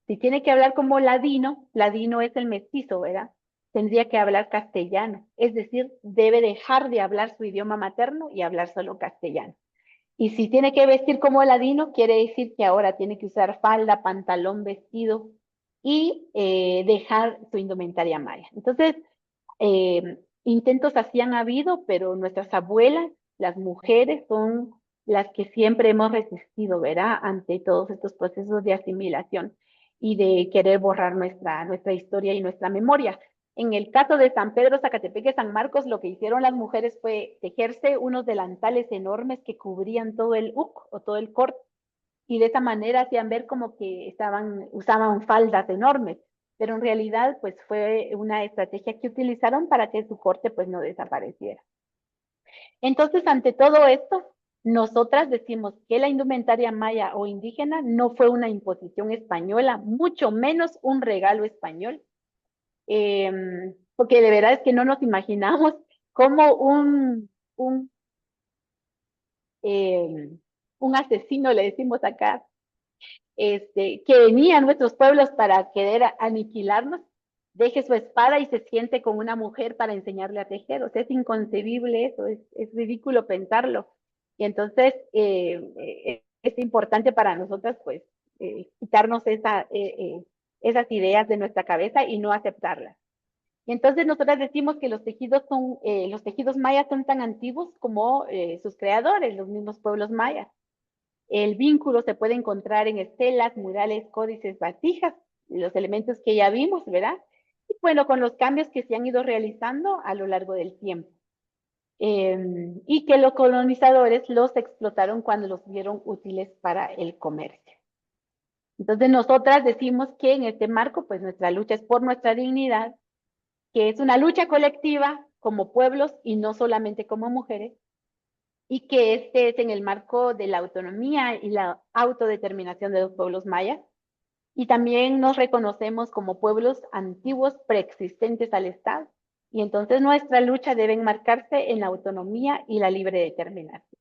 Si tiene que hablar como ladino, ladino es el mestizo, ¿verdad? Tendría que hablar castellano, es decir, debe dejar de hablar su idioma materno y hablar solo castellano. Y si tiene que vestir como ladino, quiere decir que ahora tiene que usar falda, pantalón, vestido y dejar su indumentaria maya. Entonces, intentos así han habido, pero nuestras abuelas, las mujeres, son las que siempre hemos resistido, ¿verdad? Ante todos estos procesos de asimilación y de querer borrar nuestra historia y nuestra memoria. En el caso de San Pedro, Zacatepeque, San Marcos, lo que hicieron las mujeres fue tejerse unos delantales enormes que cubrían todo el uc o todo el corte, y de esa manera hacían ver como que usaban faldas enormes, pero en realidad pues fue una estrategia que utilizaron para que su corte pues no desapareciera. Entonces, ante todo esto, nosotras decimos que la indumentaria maya o indígena no fue una imposición española, mucho menos un regalo español, porque de verdad es que no nos imaginamos cómo un asesino, le decimos acá, que venía a nuestros pueblos para querer aniquilarnos, deje su espada y se siente con una mujer para enseñarle a tejer. O sea, es inconcebible eso, es ridículo pensarlo. Y entonces es importante para nosotras, pues, quitarnos esas ideas de nuestra cabeza y no aceptarlas. Y entonces nosotras decimos que los tejidos mayas son tan antiguos como sus creadores, los mismos pueblos mayas. El vínculo se puede encontrar en estelas, murales, códices, vasijas, los elementos que ya vimos, ¿verdad? Y bueno, con los cambios que se han ido realizando a lo largo del tiempo. Y que los colonizadores los explotaron cuando los vieron útiles para el comercio. Entonces nosotras decimos que en este marco, pues nuestra lucha es por nuestra dignidad, que es una lucha colectiva como pueblos y no solamente como mujeres, y que este es en el marco de la autonomía y la autodeterminación de los pueblos mayas. Y también nos reconocemos como pueblos antiguos preexistentes al Estado. Y entonces nuestra lucha debe enmarcarse en la autonomía y la libre determinación.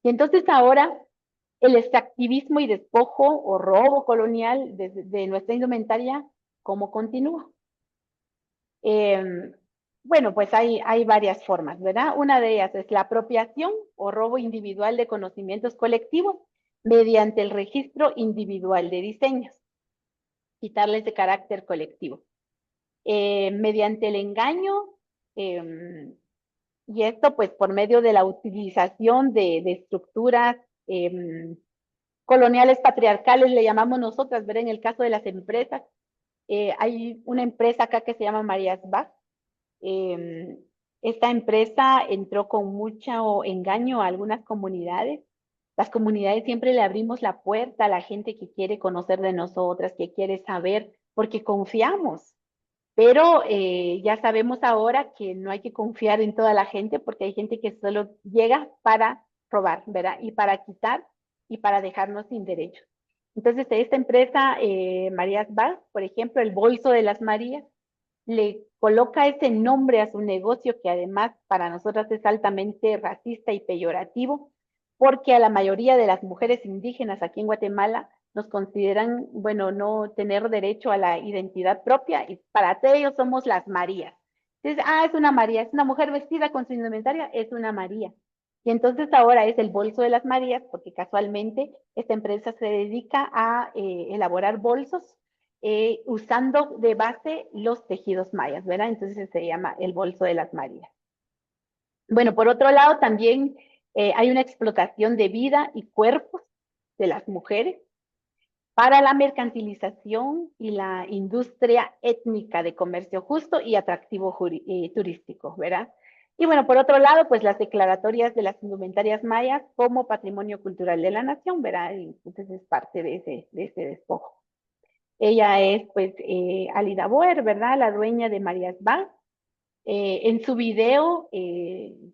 Y entonces ahora el extractivismo y despojo o robo colonial de nuestra indumentaria, ¿cómo continúa? Bueno, pues hay varias formas, ¿verdad? Una de ellas es la apropiación o robo individual de conocimientos colectivos mediante el registro individual de diseños, quitarles de carácter colectivo. Mediante el engaño, y esto pues por medio de la utilización de estructuras coloniales patriarcales, le llamamos nosotras, ¿verdad? En el caso de las empresas, hay una empresa acá que se llama Marías Bach. Esta empresa entró con mucho engaño a algunas comunidades. Las comunidades siempre le abrimos la puerta a la gente que quiere conocer de nosotras, que quiere saber, porque confiamos. Pero ya sabemos ahora que no hay que confiar en toda la gente, porque hay gente que solo llega para robar, ¿verdad? Y para quitar y para dejarnos sin derechos. Entonces, esta empresa, Marías Bach, por ejemplo, el bolso de las Marías, le coloca ese nombre a su negocio que además para nosotras es altamente racista y peyorativo, porque a la mayoría de las mujeres indígenas aquí en Guatemala nos consideran, bueno, no tener derecho a la identidad propia y para ellos somos las Marías. Entonces, es una María, es una mujer vestida con su indumentaria, es una María. Y entonces ahora es el bolso de las Marías, porque casualmente esta empresa se dedica a elaborar bolsos usando de base los tejidos mayas, ¿verdad? Entonces se llama el bolso de las Marías. Bueno, por otro lado, también hay una explotación de vida y cuerpos de las mujeres para la mercantilización y la industria étnica de comercio justo y atractivo turístico, ¿verdad? Y bueno, por otro lado, pues las declaratorias de las indumentarias mayas como patrimonio cultural de la nación, ¿verdad? Y entonces es parte de ese despojo. Ella es, pues, Alida Boer, ¿verdad? La dueña de Marías Bank. En su video,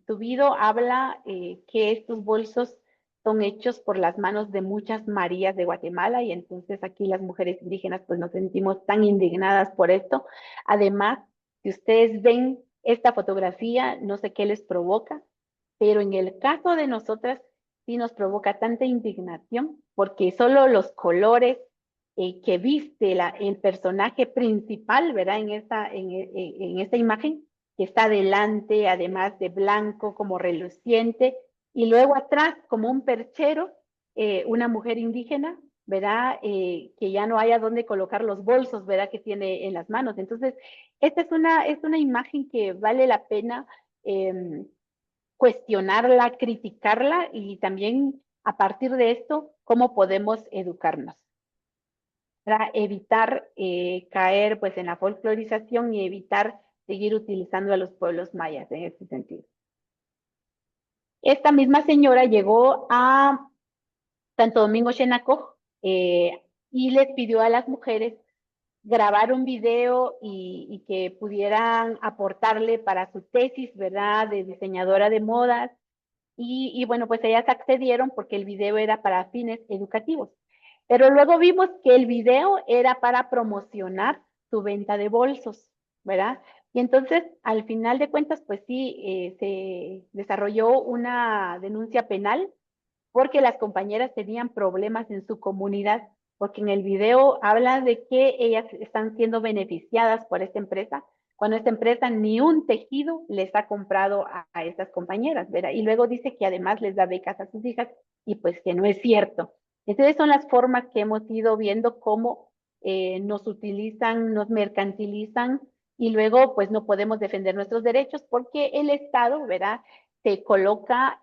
subido, habla que estos bolsos son hechos por las manos de muchas Marías de Guatemala y entonces aquí las mujeres indígenas pues nos sentimos tan indignadas por esto. Además, si ustedes ven esta fotografía, no sé qué les provoca, pero en el caso de nosotras sí nos provoca tanta indignación porque solo los colores que viste el personaje principal, ¿verdad? En esta imagen, que está delante, además de blanco, como reluciente, y luego atrás, como un perchero, una mujer indígena, ¿verdad? Que ya no haya dónde colocar los bolsos, ¿verdad? Que tiene en las manos. Entonces, esta es una imagen que vale la pena cuestionarla, criticarla y también a partir de esto, cómo podemos educarnos para evitar caer pues en la folclorización y evitar seguir utilizando a los pueblos mayas en este sentido. Esta misma señora llegó a Santo Domingo Xenacoj y les pidió a las mujeres grabar un video y que pudieran aportarle para su tesis, ¿verdad?, de diseñadora de modas. Y bueno, pues ellas accedieron porque el video era para fines educativos. Pero luego vimos que el video era para promocionar su venta de bolsos, ¿verdad? Y entonces, al final de cuentas, pues sí, se desarrolló una denuncia penal porque las compañeras tenían problemas en su comunidad, porque en el video habla de que ellas están siendo beneficiadas por esta empresa, cuando esta empresa ni un tejido les ha comprado a estas compañeras, ¿verdad? Y luego dice que además les da becas a sus hijas y pues que no es cierto. Entonces son las formas que hemos ido viendo cómo nos utilizan, nos mercantilizan y luego pues no podemos defender nuestros derechos porque el Estado, ¿verdad? Se coloca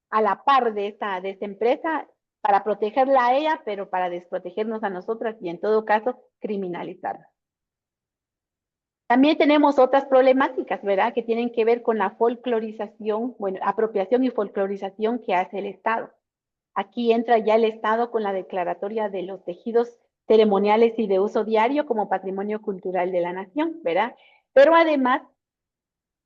a la par de esta empresa para protegerla a ella, pero para desprotegernos a nosotras y en todo caso criminalizarla. También tenemos otras problemáticas, ¿verdad? Que tienen que ver con la folclorización, bueno, apropiación y folclorización que hace el Estado. Aquí entra ya el Estado con la declaratoria de los tejidos ceremoniales y de uso diario como patrimonio cultural de la nación, ¿verdad? Pero además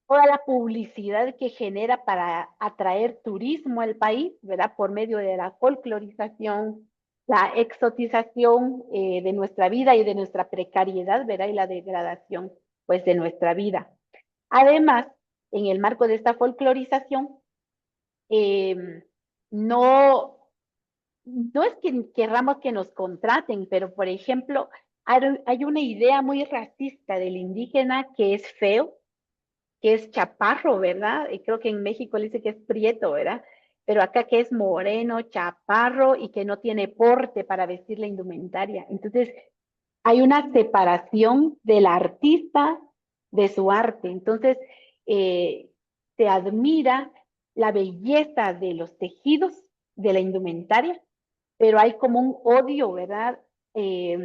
toda la publicidad que genera para atraer turismo al país, ¿verdad? Por medio de la folclorización, la exotización de nuestra vida y de nuestra precariedad, ¿verdad? Y la degradación, pues, de nuestra vida. Además, en el marco de esta folclorización, no, no es que querramos que nos contraten, pero, por ejemplo, hay una idea muy racista del indígena que es feo, que es chaparro, ¿verdad? Y creo que en México le dice que es prieto, ¿verdad? Pero acá que es moreno, chaparro y que no tiene porte para vestir la indumentaria. Entonces, hay una separación del artista de su arte. Entonces, se admira la belleza de los tejidos, de la indumentaria, pero hay como un odio, ¿verdad? Y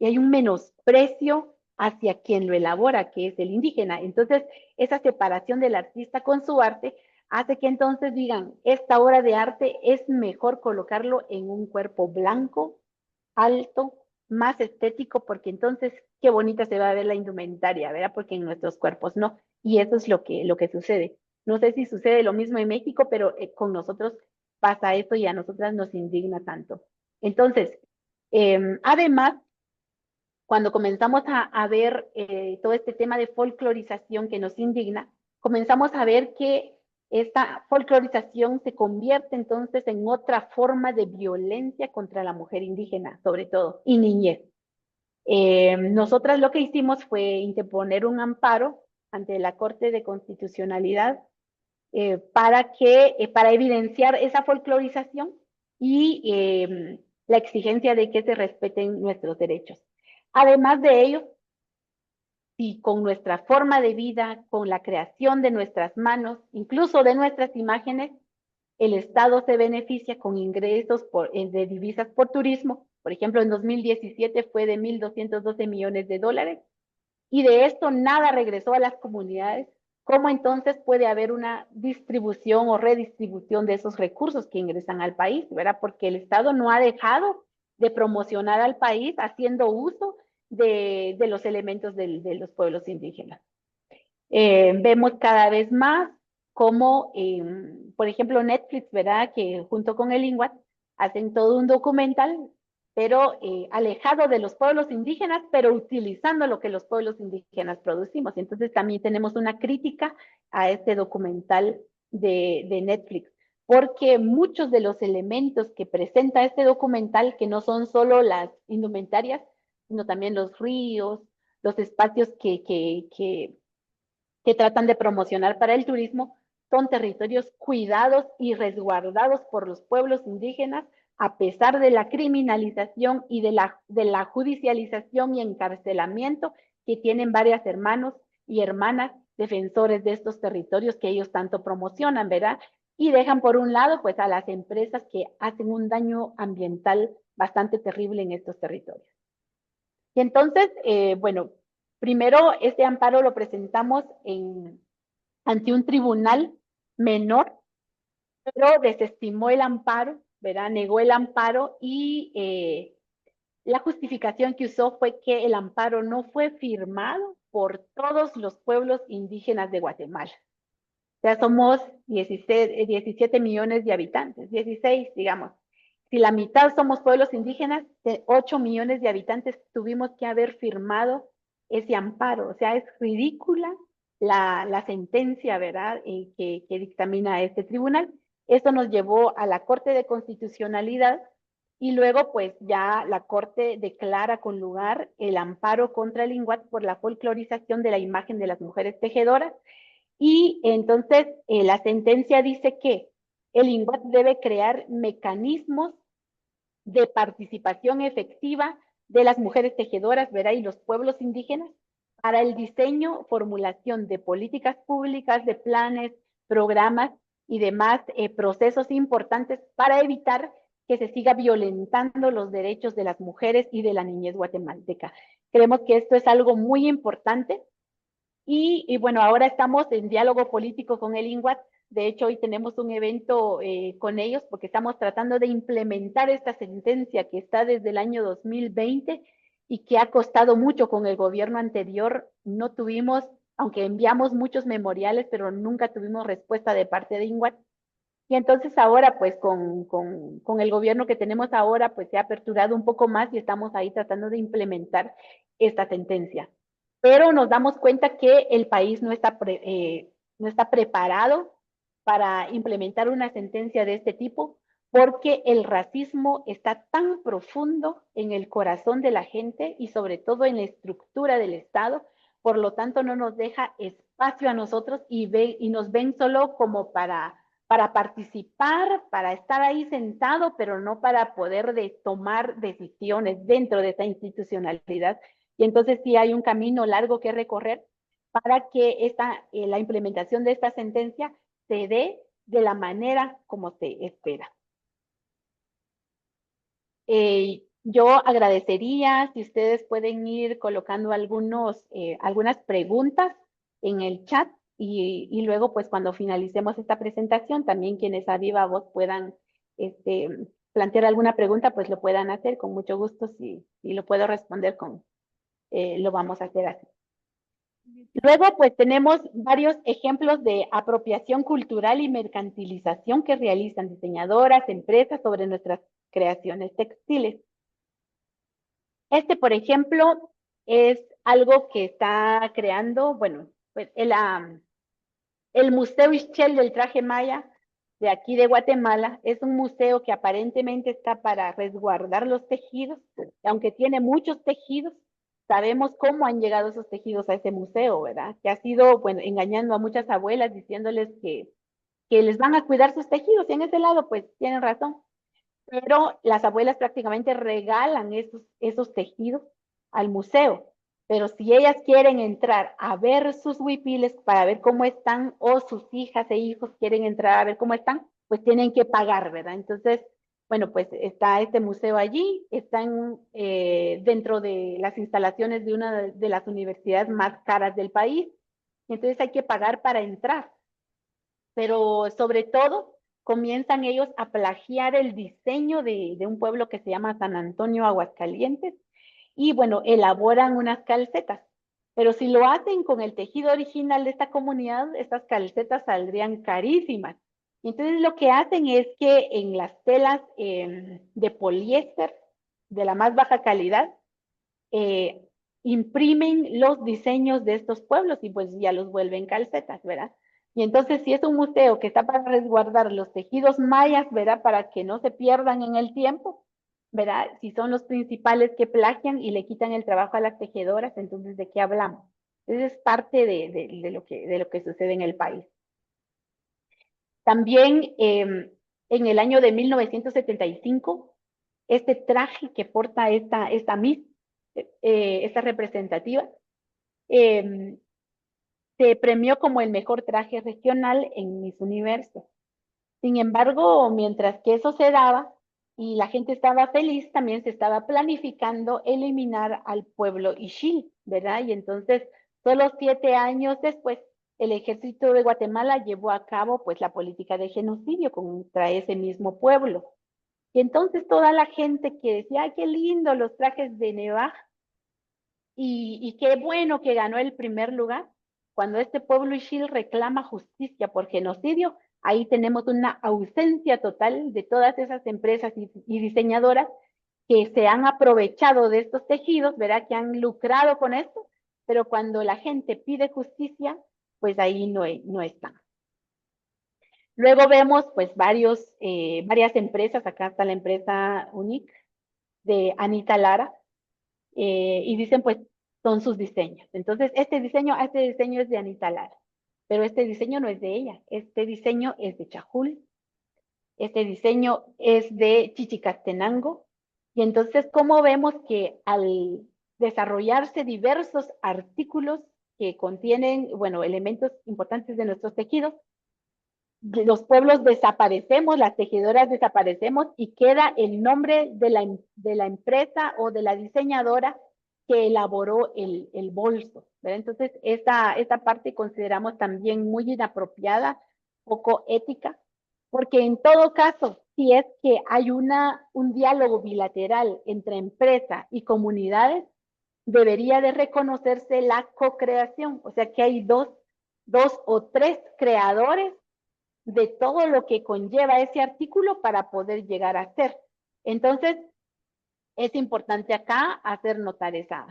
hay un menosprecio hacia quien lo elabora, que es el indígena. Entonces, esa separación del artista con su arte hace que entonces digan, esta obra de arte es mejor colocarlo en un cuerpo blanco, alto, más estético, porque entonces qué bonita se va a ver la indumentaria, ¿verdad? Porque en nuestros cuerpos no. Y eso es lo que sucede. No sé si sucede lo mismo en México, pero con nosotros pasa eso y a nosotras nos indigna tanto. Entonces, además, cuando comenzamos a ver todo este tema de folclorización que nos indigna, comenzamos a ver que esta folclorización se convierte entonces en otra forma de violencia contra la mujer indígena, sobre todo, y niñez. Nosotras lo que hicimos fue interponer un amparo ante la Corte de Constitucionalidad para evidenciar esa folclorización y la exigencia de que se respeten nuestros derechos. Además de ello, si con nuestra forma de vida, con la creación de nuestras manos, incluso de nuestras imágenes, el Estado se beneficia con ingresos de divisas por turismo. Por ejemplo, en 2017 fue de 1.212 millones de dólares y de esto nada regresó a las comunidades. ¿Cómo entonces puede haber una distribución o redistribución de esos recursos que ingresan al país? ¿Verdad? Porque el Estado no ha dejado de promocionar al país haciendo uso de los elementos de los pueblos indígenas. Vemos cada vez más como, por ejemplo, Netflix, ¿verdad? Que junto con el INGUAT hacen todo un documental, pero alejado de los pueblos indígenas, pero utilizando lo que los pueblos indígenas producimos. Entonces también tenemos una crítica a este documental de Netflix, porque muchos de los elementos que presenta este documental, que no son solo las indumentarias, sino también los ríos, los espacios que tratan de promocionar para el turismo, son territorios cuidados y resguardados por los pueblos indígenas, a pesar de la criminalización y de la judicialización y encarcelamiento que tienen varios hermanos y hermanas defensores de estos territorios que ellos tanto promocionan, ¿verdad? Y dejan por un lado, pues, a las empresas que hacen un daño ambiental bastante terrible en estos territorios. Y entonces, bueno, primero este amparo lo presentamos ante un tribunal menor, pero desestimó el amparo, ¿verdad? Negó el amparo y la justificación que usó fue que el amparo no fue firmado por todos los pueblos indígenas de Guatemala. O sea, somos 17 millones de habitantes, 16, digamos. Si la mitad somos pueblos indígenas, de 8 millones de habitantes tuvimos que haber firmado ese amparo. O sea, es ridícula la sentencia, ¿verdad?, que dictamina este tribunal. Esto nos llevó a la Corte de Constitucionalidad y luego, pues, ya la Corte declara con lugar el amparo contra el INGUAT por la folclorización de la imagen de las mujeres tejedoras. Y entonces la sentencia dice que el INGUAT debe crear mecanismos de participación efectiva de las mujeres tejedoras, ¿verdad? Y los pueblos indígenas para el diseño, formulación de políticas públicas, de planes, programas y demás procesos importantes para evitar que se siga violentando los derechos de las mujeres y de la niñez guatemalteca. Creemos que esto es algo muy importante. Y bueno, ahora estamos en diálogo político con el INGUAT. De hecho, hoy tenemos un evento con ellos porque estamos tratando de implementar esta sentencia que está desde el año 2020 y que ha costado mucho con el gobierno anterior. No tuvimos, aunque enviamos muchos memoriales, pero nunca tuvimos respuesta de parte de INGUAT. Y entonces ahora, pues con el gobierno que tenemos ahora, pues se ha aperturado un poco más y estamos ahí tratando de implementar esta sentencia. Pero nos damos cuenta que el país no está preparado para implementar una sentencia de este tipo, porque el racismo está tan profundo en el corazón de la gente y sobre todo en la estructura del Estado, por lo tanto no nos deja espacio a nosotros y nos ven solo como para participar, para estar ahí sentado, pero no para poder tomar decisiones dentro de esa institucionalidad. Y entonces sí hay un camino largo que recorrer para que la implementación de esta sentencia se dé de la manera como se espera. Yo agradecería si ustedes pueden ir colocando algunas preguntas en el chat y luego, pues, cuando finalicemos esta presentación, también quienes a viva voz puedan plantear alguna pregunta, pues lo puedan hacer con mucho gusto. Si lo puedo responder, lo vamos a hacer así. Luego, pues tenemos varios ejemplos de apropiación cultural y mercantilización que realizan diseñadoras, empresas sobre nuestras creaciones textiles. Por ejemplo, es algo que está creando, bueno, pues el Museo Ixchel del Traje Maya de aquí de Guatemala es un museo que aparentemente está para resguardar los tejidos, aunque tiene muchos tejidos. Sabemos cómo han llegado esos tejidos a ese museo, ¿verdad? Que ha sido, bueno, engañando a muchas abuelas, diciéndoles que que les van a cuidar sus tejidos, y en ese lado, pues, tienen razón. Pero las abuelas prácticamente regalan esos tejidos al museo. Pero si ellas quieren entrar a ver sus huipiles para ver cómo están, o sus hijas e hijos quieren entrar a ver cómo están, pues tienen que pagar, ¿verdad? Entonces, bueno, pues está este museo allí, están dentro de las instalaciones de una de las universidades más caras del país, entonces hay que pagar para entrar. Pero sobre todo comienzan ellos a plagiar el diseño de un pueblo que se llama San Antonio, Aguascalientes, y bueno, elaboran unas calcetas. Pero si lo hacen con el tejido original de esta comunidad, estas calcetas saldrían carísimas. Y entonces lo que hacen es que en las telas de poliéster de la más baja calidad, eh, imprimen los diseños de estos pueblos y pues ya los vuelven calcetas, ¿verdad? Y entonces, si es un museo que está para resguardar los tejidos mayas, ¿verdad? Para que no se pierdan en el tiempo, ¿verdad? Si son los principales que plagian y le quitan el trabajo a las tejedoras, entonces, ¿de qué hablamos? Entonces, es parte de lo que sucede en el país. También en el año de 1975, este traje que porta esta Miss, esta representativa, eh, se premió como el mejor traje regional en Miss Universo. Sin embargo, mientras que eso se daba y la gente estaba feliz, también se estaba planificando eliminar al pueblo Ixil, ¿verdad? Y entonces, solo 7 años después, el ejército de Guatemala llevó a cabo pues la política de genocidio contra ese mismo pueblo. Y entonces toda la gente que decía, ay, qué lindo los trajes de Neva, y qué bueno que ganó el primer lugar. Cuando este pueblo Ixil reclama justicia por genocidio, ahí tenemos una ausencia total de todas esas empresas y diseñadoras que se han aprovechado de estos tejidos, ¿verdad? Que han lucrado con esto, pero cuando la gente pide justicia, pues ahí no están. Luego vemos pues varias empresas, acá está la empresa UNIC de Anita Lara, y dicen pues son sus diseños. Entonces, este diseño es de Anita Lara, pero este diseño no es de ella, este diseño es de Chajul, este diseño es de Chichicastenango, y entonces, ¿cómo vemos que al desarrollarse diversos artículos que contienen, bueno, elementos importantes de nuestros tejidos, los pueblos desaparecemos, las tejedoras desaparecemos y queda el nombre de la empresa o de la diseñadora que elaboró el bolso, ¿verdad? Entonces, esta parte consideramos también muy inapropiada, poco ética, porque en todo caso, si es que hay un diálogo bilateral entre empresa y comunidades, debería de reconocerse la co-creación, o sea que hay dos o tres creadores de todo lo que conlleva ese artículo para poder llegar a ser. Entonces, es importante acá hacer notar esa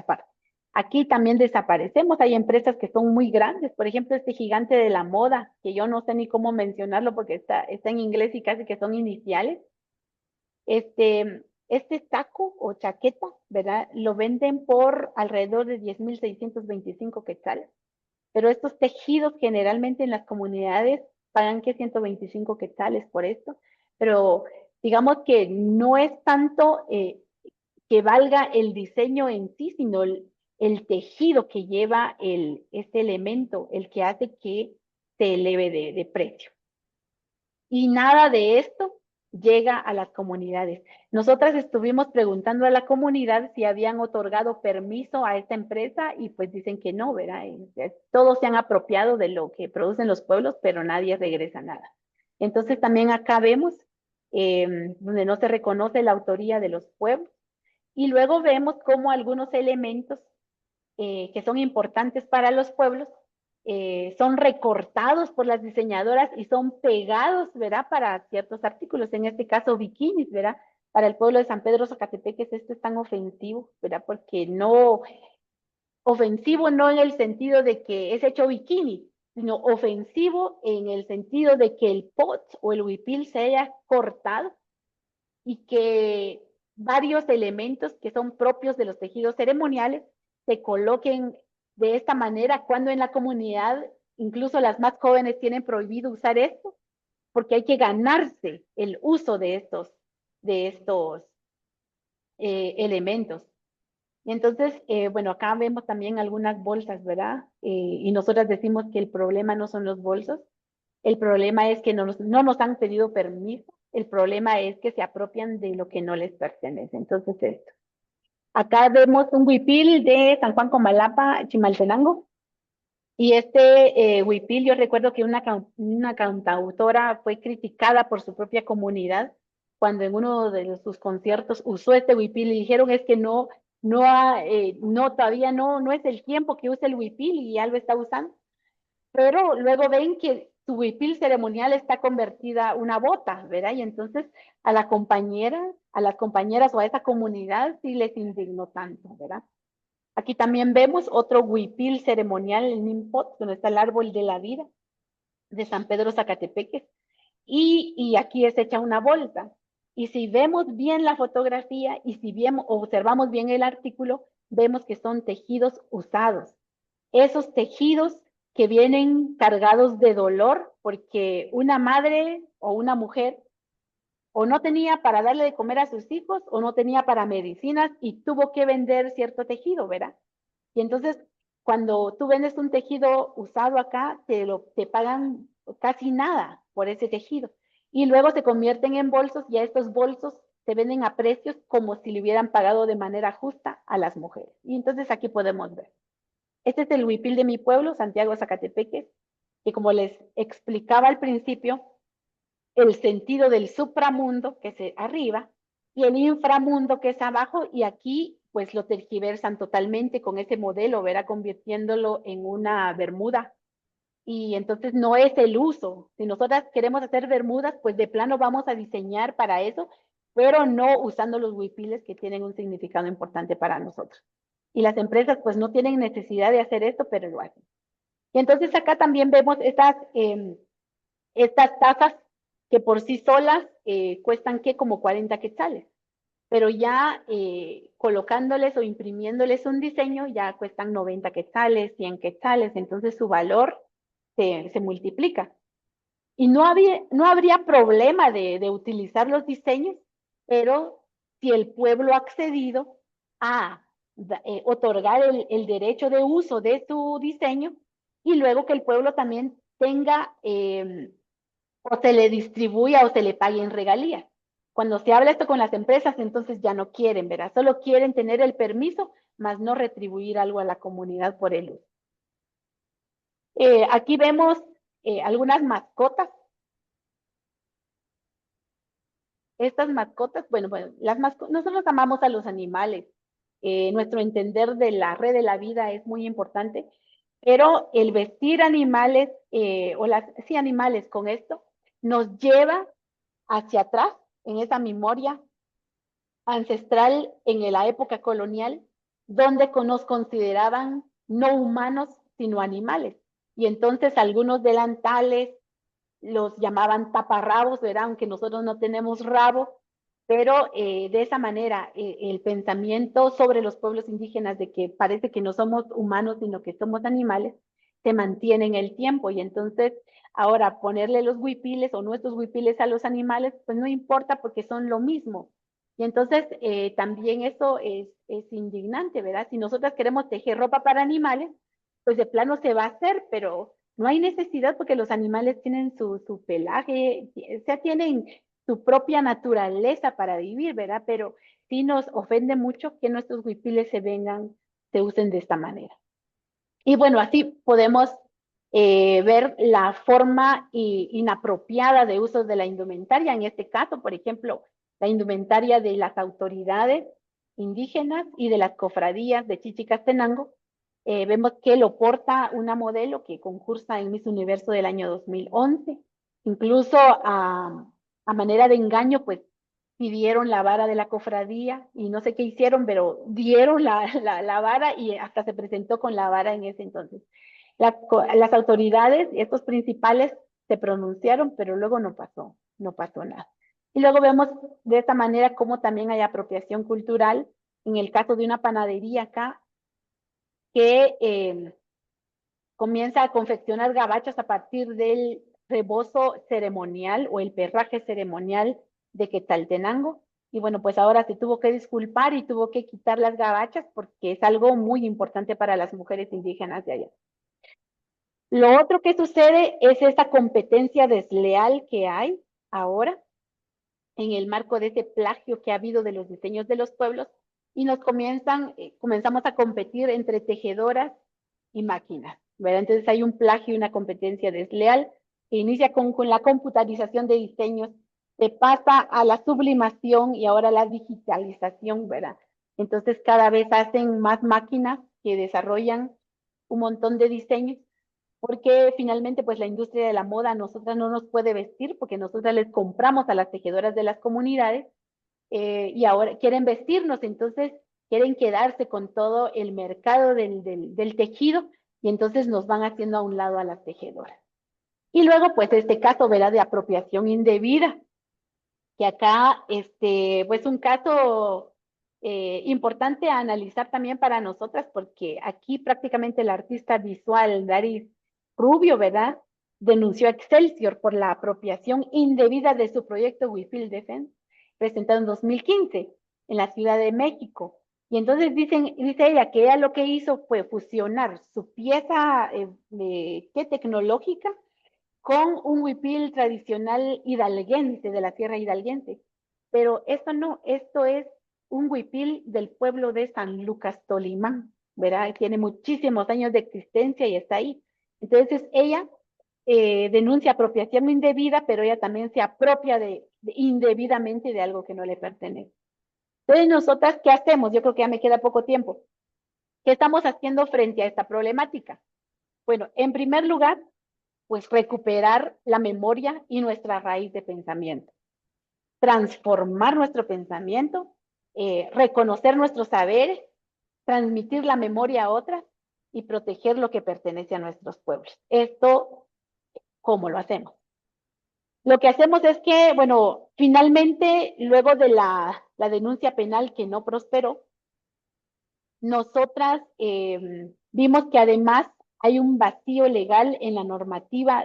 parte. Aquí también desaparecemos, hay empresas que son muy grandes, por ejemplo, este gigante de la moda, que yo no sé ni cómo mencionarlo porque está en inglés y casi que son iniciales. Este saco o chaqueta, ¿verdad? Lo venden por alrededor de 10,625 quetzales. Pero estos tejidos generalmente en las comunidades pagan que 125 quetzales por esto, pero digamos que no es tanto que valga el diseño en sí, sino el tejido que lleva este elemento, el que hace que se eleve de precio. Y nada de esto llega a las comunidades. Nosotras estuvimos preguntando a la comunidad si habían otorgado permiso a esta empresa y pues dicen que no, ¿verdad? Todos se han apropiado de lo que producen los pueblos, pero nadie regresa nada. Entonces también acá vemos donde no se reconoce la autoría de los pueblos y luego vemos cómo algunos elementos que son importantes para los pueblos son recortados por las diseñadoras y son pegados, ¿verdad? Para ciertos artículos, en este caso bikinis, ¿verdad? Para el pueblo de San Pedro Zacatepeques esto es tan ofensivo, ¿verdad? Porque no, ofensivo no en el sentido de que es hecho bikini, sino ofensivo en el sentido de que el pot o el huipil se haya cortado y que varios elementos que son propios de los tejidos ceremoniales se coloquen de esta manera cuando en la comunidad incluso las más jóvenes tienen prohibido usar esto, porque hay que ganarse el uso de estos elementos. Y entonces, bueno, acá vemos también algunas bolsas, ¿verdad? Y nosotras decimos que el problema no son los bolsos, el problema es que no nos han pedido permiso, el problema es que se apropian de lo que no les pertenece. Entonces, esto. Acá vemos un huipil de San Juan Comalapa, Chimaltenango. Y este huipil, yo recuerdo que una cantautora fue criticada por su propia comunidad cuando en uno de sus conciertos usó este huipil y dijeron es que todavía no es el tiempo que usa el huipil y ya lo está usando. Pero luego ven que su huipil ceremonial está convertida una bota, ¿verdad? Y entonces a las compañeras o a esa comunidad sí les indignó tanto, ¿verdad? Aquí también vemos otro huipil ceremonial, el Nimpot, donde está el árbol de la vida de San Pedro Zacatepeques. Y aquí es hecha una bolsa. Y si vemos bien la fotografía y si bien observamos bien el artículo, vemos que son tejidos usados. Esos tejidos que vienen cargados de dolor porque una madre o una mujer o no tenía para darle de comer a sus hijos o no tenía para medicinas y tuvo que vender cierto tejido, ¿verdad? Y entonces, cuando tú vendes un tejido usado acá, te pagan casi nada por ese tejido. Y luego se convierten en bolsos y a estos bolsos se venden a precios como si le hubieran pagado de manera justa a las mujeres. Y entonces aquí podemos ver. Este es el huipil de mi pueblo, Santiago Zacatepeques, que como les explicaba al principio, el sentido del supramundo, que es arriba, y el inframundo, que es abajo, y aquí pues lo tergiversan totalmente con ese modelo, verá, convirtiéndolo en una bermuda. Y entonces no es el uso. Si nosotras queremos hacer bermudas, pues de plano vamos a diseñar para eso, pero no usando los huipiles que tienen un significado importante para nosotros. Y las empresas pues no tienen necesidad de hacer esto, pero lo hacen. Y entonces acá también vemos estas tazas que por sí solas cuestan ¿qué? Como 40 quetzales, pero ya colocándoles o imprimiéndoles un diseño ya cuestan 90 quetzales, 100 quetzales, entonces su valor se multiplica. Y no habría problema de utilizar los diseños, pero si el pueblo ha accedido a otorgar el derecho de uso de su diseño y luego que el pueblo también tenga o se le distribuya o se le pague en regalías. Cuando se habla esto con las empresas, entonces ya no quieren, ¿verdad? Solo quieren tener el permiso, más no retribuir algo a la comunidad por el uso. Aquí vemos algunas mascotas. Estas mascotas, bueno, nosotros amamos a los animales. Nuestro entender de la red de la vida es muy importante, pero el vestir animales, animales con esto, nos lleva hacia atrás en esa memoria ancestral en la época colonial, donde nos consideraban no humanos, sino animales. Y entonces algunos delantales los llamaban taparrabos, ¿verdad? Aunque nosotros no tenemos rabo, pero de esa manera el pensamiento sobre los pueblos indígenas de que parece que no somos humanos, sino que somos animales, se mantiene en el tiempo. Y entonces ahora ponerle los huipiles o nuestros huipiles a los animales, pues no importa porque son lo mismo. Y entonces también eso es indignante, ¿verdad? Si nosotras queremos tejer ropa para animales, pues de plano se va a hacer, pero no hay necesidad porque los animales tienen su pelaje, o sea, tienen su propia naturaleza para vivir, ¿verdad? Pero sí nos ofende mucho que nuestros huipiles se usen de esta manera. Y bueno, así podemos ver la forma inapropiada de uso de la indumentaria. En este caso, por ejemplo, la indumentaria de las autoridades indígenas y de las cofradías de Chichicastenango. Vemos que lo porta una modelo que concursa en Miss Universo del año 2011. Incluso a manera de engaño, pues pidieron la vara de la cofradía y no sé qué hicieron, pero dieron la vara y hasta se presentó con la vara en ese entonces. Las autoridades, estos principales, se pronunciaron, pero luego no pasó nada. Y luego vemos de esta manera cómo también hay apropiación cultural. En el caso de una panadería acá, que comienza a confeccionar gabachas a partir del rebozo ceremonial o el perraje ceremonial de Quetzaltenango. Y bueno, pues ahora se tuvo que disculpar y tuvo que quitar las gabachas porque es algo muy importante para las mujeres indígenas de allá. Lo otro que sucede es esta competencia desleal que hay ahora en el marco de ese plagio que ha habido de los diseños de los pueblos y comenzamos a competir entre tejedoras y máquinas, ¿verdad? Entonces hay un plagio y una competencia desleal que inicia con la computarización de diseños, se pasa a la sublimación y ahora la digitalización, ¿verdad? Entonces cada vez hacen más máquinas que desarrollan un montón de diseños porque finalmente pues la industria de la moda a nosotras no nos puede vestir porque nosotras les compramos a las tejedoras de las comunidades y ahora quieren vestirnos, entonces quieren quedarse con todo el mercado del tejido y entonces nos van haciendo a un lado a las tejedoras. Y luego pues este caso, ¿verdad?, de apropiación indebida, que acá pues un caso importante a analizar también para nosotras porque aquí prácticamente el artista visual Daris Rubio, ¿verdad?, denunció a Excelsior por la apropiación indebida de su proyecto Huipil Defense, presentado en 2015 en la Ciudad de México. Y entonces dice ella que ella lo que hizo fue fusionar su pieza tecnológica con un huipil tradicional hidalguense, de la tierra hidalguense. Pero esto no, esto es un huipil del pueblo de San Lucas Tolimán, ¿verdad? Tiene muchísimos años de existencia y está ahí. Entonces ella denuncia apropiación indebida, pero ella también se apropia indebidamente de algo que no le pertenece. Entonces nosotras, ¿qué hacemos? Yo creo que ya me queda poco tiempo. ¿Qué estamos haciendo frente a esta problemática? Bueno, en primer lugar, pues recuperar la memoria y nuestra raíz de pensamiento. Transformar nuestro pensamiento, reconocer nuestros saberes, transmitir la memoria a otras y proteger lo que pertenece a nuestros pueblos. Esto, ¿cómo lo hacemos? Lo que hacemos es que, bueno, finalmente, luego de la denuncia penal que no prosperó, nosotras vimos que además hay un vacío legal en la normativa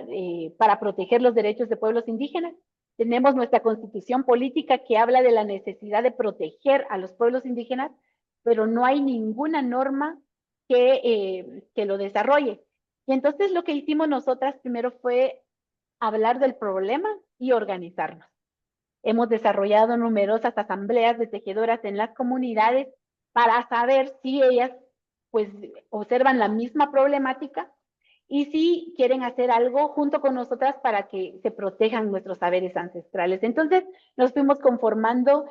para proteger los derechos de pueblos indígenas. Tenemos nuestra constitución política que habla de la necesidad de proteger a los pueblos indígenas, pero no hay ninguna norma que lo desarrolle. Y entonces lo que hicimos nosotras primero fue hablar del problema y organizarnos. Hemos desarrollado numerosas asambleas de tejedoras en las comunidades para saber si ellas pues observan la misma problemática y si quieren hacer algo junto con nosotras para que se protejan nuestros saberes ancestrales. Entonces nos fuimos conformando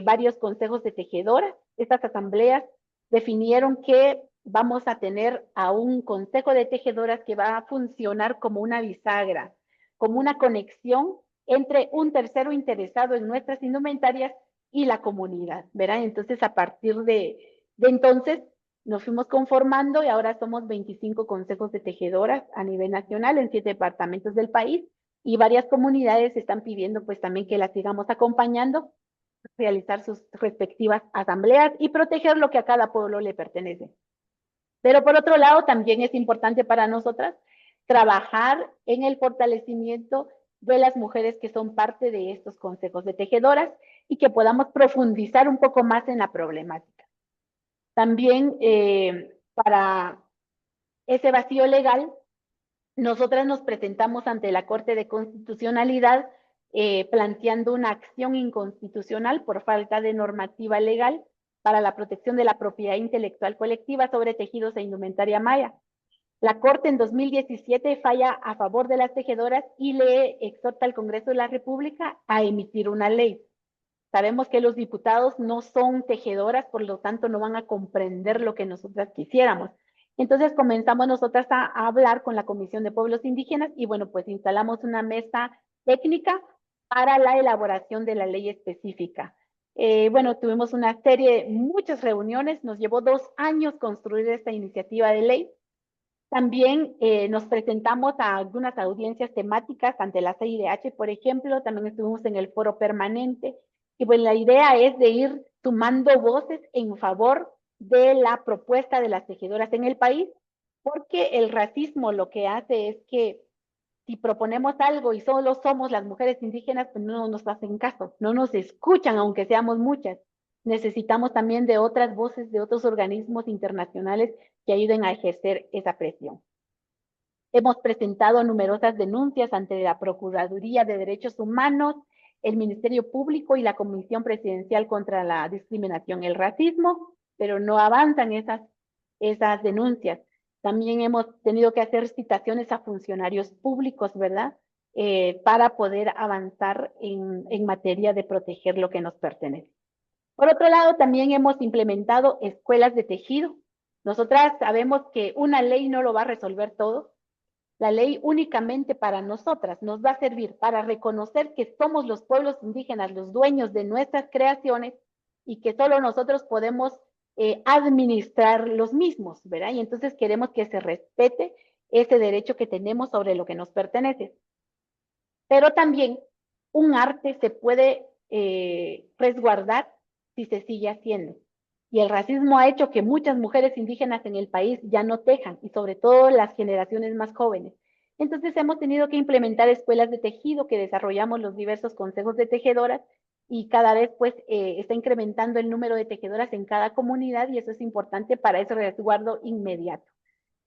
varios consejos de tejedoras. Estas asambleas definieron que vamos a tener a un consejo de tejedoras que va a funcionar como una bisagra, como una conexión entre un tercero interesado en nuestras indumentarias y la comunidad, ¿verdad? Entonces, a partir de entonces, nos fuimos conformando y ahora somos 25 consejos de tejedoras a nivel nacional en 7 departamentos del país y varias comunidades están pidiendo pues también que las sigamos acompañando, realizar sus respectivas asambleas y proteger lo que a cada pueblo le pertenece. Pero por otro lado, también es importante para nosotras trabajar en el fortalecimiento de las mujeres que son parte de estos consejos de tejedoras y que podamos profundizar un poco más en la problemática. También para ese vacío legal, nosotras nos presentamos ante la Corte de Constitucionalidad planteando una acción inconstitucional por falta de normativa legal para la protección de la propiedad intelectual colectiva sobre tejidos e indumentaria maya. La Corte en 2017 falla a favor de las tejedoras y le exhorta al Congreso de la República a emitir una ley. Sabemos que los diputados no son tejedoras, por lo tanto no van a comprender lo que nosotras quisiéramos. Entonces comenzamos nosotras a hablar con la Comisión de Pueblos Indígenas y bueno, pues instalamos una mesa técnica para la elaboración de la ley específica. Bueno, tuvimos una serie, muchas reuniones, nos llevó 2 años construir esta iniciativa de ley. También nos presentamos a algunas audiencias temáticas ante la CIDH, por ejemplo, también estuvimos en el foro permanente, y pues la idea es de ir sumando voces en favor de la propuesta de las tejedoras en el país, porque el racismo lo que hace es que si proponemos algo y solo somos las mujeres indígenas, pues no nos hacen caso, no nos escuchan, aunque seamos muchas. Necesitamos también de otras voces, de otros organismos internacionales que ayuden a ejercer esa presión. Hemos presentado numerosas denuncias ante la Procuraduría de Derechos Humanos, el Ministerio Público y la Comisión Presidencial contra la Discriminación y el Racismo, pero no avanzan esas denuncias. También hemos tenido que hacer citaciones a funcionarios públicos, ¿verdad? Para poder avanzar en materia de proteger lo que nos pertenece. Por otro lado, también hemos implementado escuelas de tejido. Nosotras sabemos que una ley no lo va a resolver todo. La ley únicamente para nosotras nos va a servir para reconocer que somos los pueblos indígenas los dueños de nuestras creaciones y que solo nosotros podemos administrar los mismos, ¿verdad? Y entonces queremos que se respete ese derecho que tenemos sobre lo que nos pertenece. Pero también un arte se puede resguardar si se sigue haciendo. Y el racismo ha hecho que muchas mujeres indígenas en el país ya no tejan, y sobre todo las generaciones más jóvenes. Entonces hemos tenido que implementar escuelas de tejido que desarrollamos los diversos consejos de tejedoras y cada vez pues está incrementando el número de tejedoras en cada comunidad y eso es importante para ese resguardo inmediato.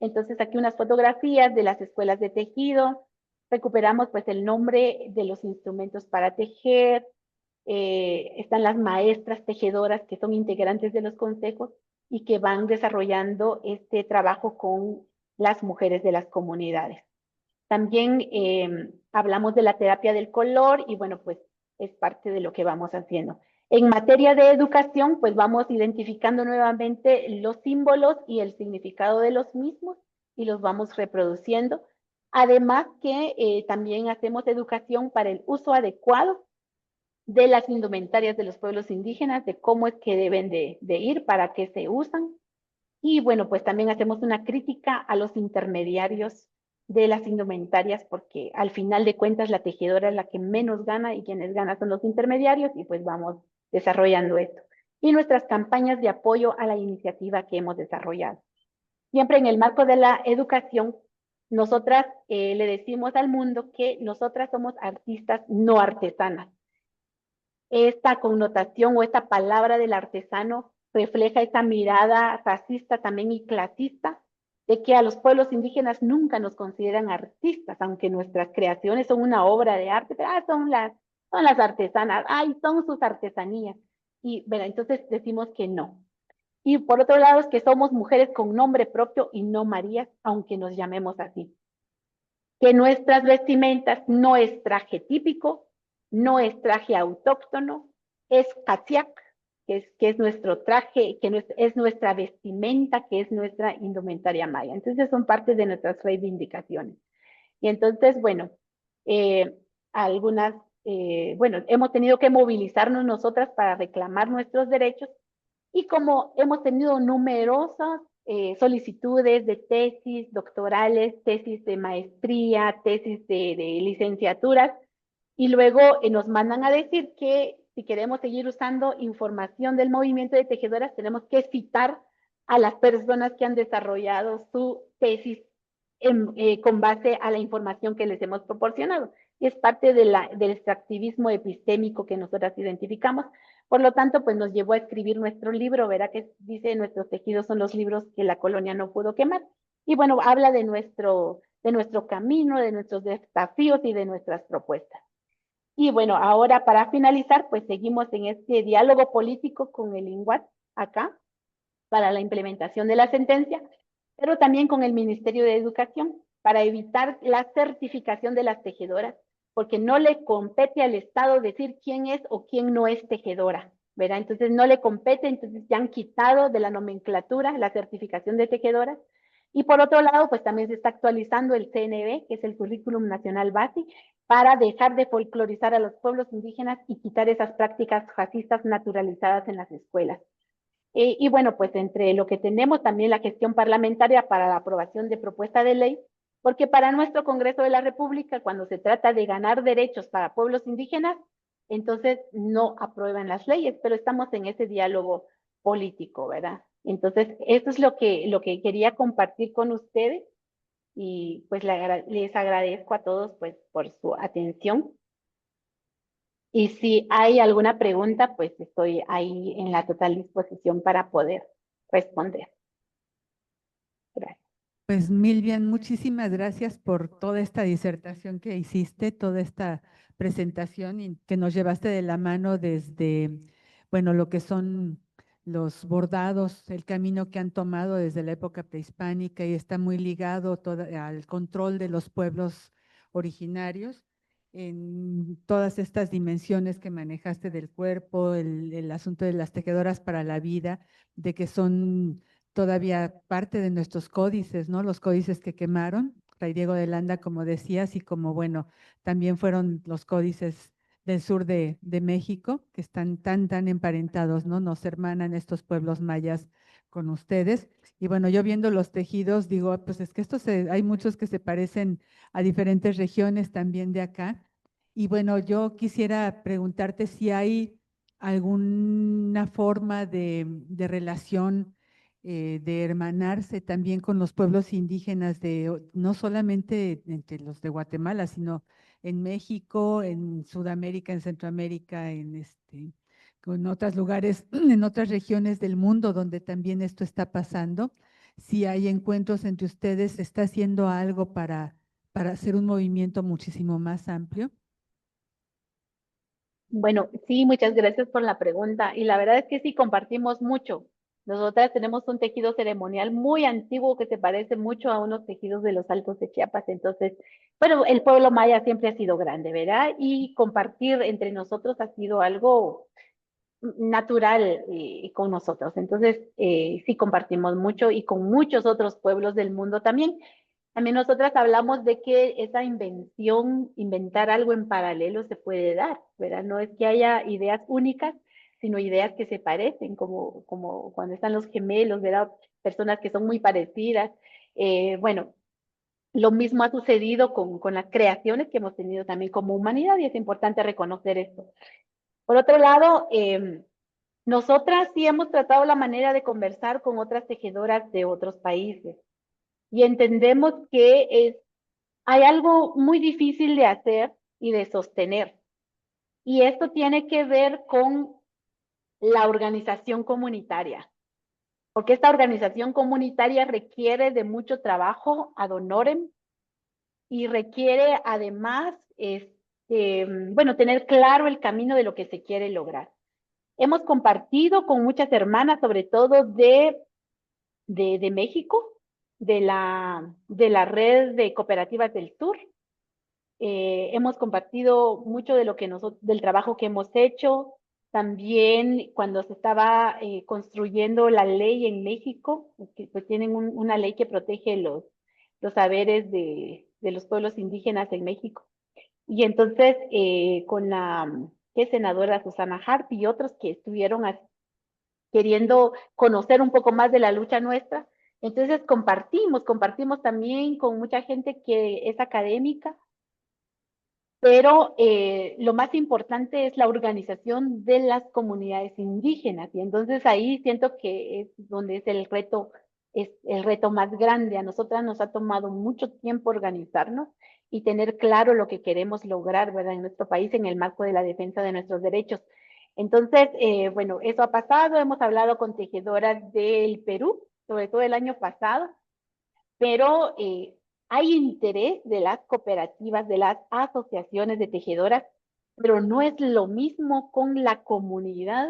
Entonces aquí unas fotografías de las escuelas de tejido, recuperamos pues el nombre de los instrumentos para tejer, están las maestras tejedoras que son integrantes de los consejos y que van desarrollando este trabajo con las mujeres de las comunidades. También hablamos de la terapia del color y bueno, pues es parte de lo que vamos haciendo. En materia de educación, pues vamos identificando nuevamente los símbolos y el significado de los mismos y los vamos reproduciendo. Además que también hacemos educación para el uso adecuado de las indumentarias de los pueblos indígenas, de cómo es que deben de ir, para qué se usan. Y bueno, pues también hacemos una crítica a los intermediarios de las indumentarias, porque al final de cuentas la tejedora es la que menos gana y quienes ganan son los intermediarios y pues vamos desarrollando esto. Y nuestras campañas de apoyo a la iniciativa que hemos desarrollado. Siempre en el marco de la educación, nosotras le decimos al mundo que nosotras somos artistas, no artesanas. Esta connotación o esta palabra del artesano refleja esa mirada racista también y clasista de que a los pueblos indígenas nunca nos consideran artistas, aunque nuestras creaciones son una obra de arte, pero son las artesanas, son sus artesanías. Y bueno, entonces decimos que no. Y por otro lado es que somos mujeres con nombre propio y no Marías, aunque nos llamemos así. Que nuestras vestimentas no es traje típico, no es traje autóctono, es cachiac, que es nuestro traje, que es nuestra vestimenta, que es nuestra indumentaria maya. Entonces son parte de nuestras reivindicaciones. Y entonces, bueno, hemos tenido que movilizarnos nosotras para reclamar nuestros derechos y como hemos tenido numerosas solicitudes de tesis doctorales, tesis de maestría, tesis de licenciaturas, y luego nos mandan a decir que si queremos seguir usando información del movimiento de tejedoras, tenemos que citar a las personas que han desarrollado su tesis con base a la información que les hemos proporcionado. Y es parte del extractivismo epistémico que nosotras identificamos. Por lo tanto, pues nos llevó a escribir nuestro libro, ¿verdad? Que dice, nuestros tejidos son los libros que la colonia no pudo quemar. Y bueno, habla de nuestro camino, de nuestros desafíos y de nuestras propuestas. Y bueno, ahora para finalizar, pues seguimos en este diálogo político con el INGUAT acá para la implementación de la sentencia, pero también con el Ministerio de Educación para evitar la certificación de las tejedoras, porque no le compete al Estado decir quién es o quién no es tejedora, ¿verdad? Entonces no le compete, entonces ya han quitado de la nomenclatura la certificación de tejedoras. Y por otro lado, pues también se está actualizando el CNB, que es el Currículum Nacional Base, para dejar de folclorizar a los pueblos indígenas y quitar esas prácticas racistas naturalizadas en las escuelas. Y bueno, pues entre lo que tenemos también la gestión parlamentaria para la aprobación de propuesta de ley, porque para nuestro Congreso de la República, cuando se trata de ganar derechos para pueblos indígenas, entonces no aprueban las leyes, pero estamos en ese diálogo político, ¿verdad? Entonces, eso es lo que quería compartir con ustedes y pues les agradezco a todos pues por su atención. Y si hay alguna pregunta, pues estoy ahí en la total disposición para poder responder. Gracias. Pues Milvian, muchísimas gracias por toda esta disertación que hiciste, toda esta presentación y que nos llevaste de la mano desde, bueno, lo que son los bordados, el camino que han tomado desde la época prehispánica y está muy ligado al control de los pueblos originarios en todas estas dimensiones que manejaste del cuerpo, el asunto de las tejedoras para la vida, de que son todavía parte de nuestros códices, ¿no? Los códices que quemaron, Fray Diego de Landa, como decías, y como, bueno, también fueron los códices del sur de México, que están tan emparentados, ¿no? Nos hermanan estos pueblos mayas con ustedes. Y bueno, yo viendo los tejidos, digo, pues es que hay muchos que se parecen a diferentes regiones también de acá. Y bueno, yo quisiera preguntarte si hay alguna forma de relación de hermanarse también con los pueblos indígenas no solamente entre los de Guatemala, sino en México, en Sudamérica, en Centroamérica, con otros lugares, en otras regiones del mundo donde también esto está pasando. Si hay encuentros entre ustedes, ¿se está haciendo algo para hacer un movimiento muchísimo más amplio? Bueno, sí, muchas gracias por la pregunta. Y la verdad es que sí, compartimos mucho. Nosotras tenemos un tejido ceremonial muy antiguo que se parece mucho a unos tejidos de los Altos de Chiapas. Entonces, bueno, el pueblo maya siempre ha sido grande, ¿verdad? Y compartir entre nosotros ha sido algo natural con nosotros. Entonces, sí compartimos mucho y con muchos otros pueblos del mundo también. También nosotras hablamos de que esa inventar algo en paralelo se puede dar, ¿verdad? No es que haya ideas únicas, sino ideas que se parecen, como cuando están los gemelos, ¿verdad? Personas que son muy parecidas. Bueno, lo mismo ha sucedido con las creaciones que hemos tenido también como humanidad y es importante reconocer esto. Por otro lado, nosotras sí hemos tratado la manera de conversar con otras tejedoras de otros países y entendemos que hay algo muy difícil de hacer y de sostener. Y esto tiene que ver con la organización comunitaria, porque esta organización comunitaria requiere de mucho trabajo ad honorem y requiere además, bueno, tener claro el camino de lo que se quiere lograr. Hemos compartido con muchas hermanas, sobre todo de México, de la red de cooperativas del sur. Hemos compartido mucho de del trabajo que hemos hecho. También cuando se estaba construyendo la ley en México, que pues tienen una ley que protege los saberes de los pueblos indígenas en México. Y entonces con que es senadora Susana Harp y otros que estuvieron queriendo conocer un poco más de la lucha nuestra. Entonces compartimos también con mucha gente que es académica, pero lo más importante es la organización de las comunidades indígenas. Y entonces ahí siento que es donde es el reto más grande. A nosotras nos ha tomado mucho tiempo organizarnos y tener claro lo que queremos lograr, ¿verdad? En nuestro país en el marco de la defensa de nuestros derechos. Entonces, bueno, eso ha pasado. Hemos hablado con tejedoras del Perú, sobre todo el año pasado, pero hay interés de las cooperativas, de las asociaciones de tejedoras, pero no es lo mismo con la comunidad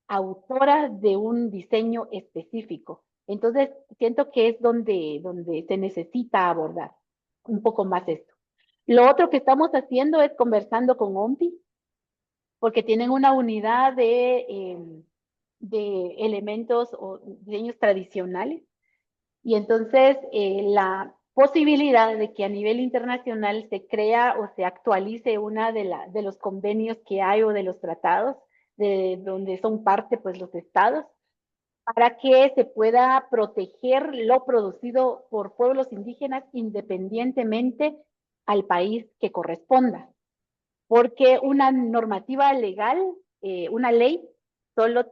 autora de un diseño específico. Entonces, siento que es donde se necesita abordar un poco más esto. Lo otro que estamos haciendo es conversando con OMPI, porque tienen una unidad de elementos o diseños tradicionales y entonces la posibilidad de que a nivel internacional se crea o se actualice una de los convenios que hay o de los tratados de donde son parte pues los estados para que se pueda proteger lo producido por pueblos indígenas independientemente al país que corresponda. Porque una normativa legal, una ley, solo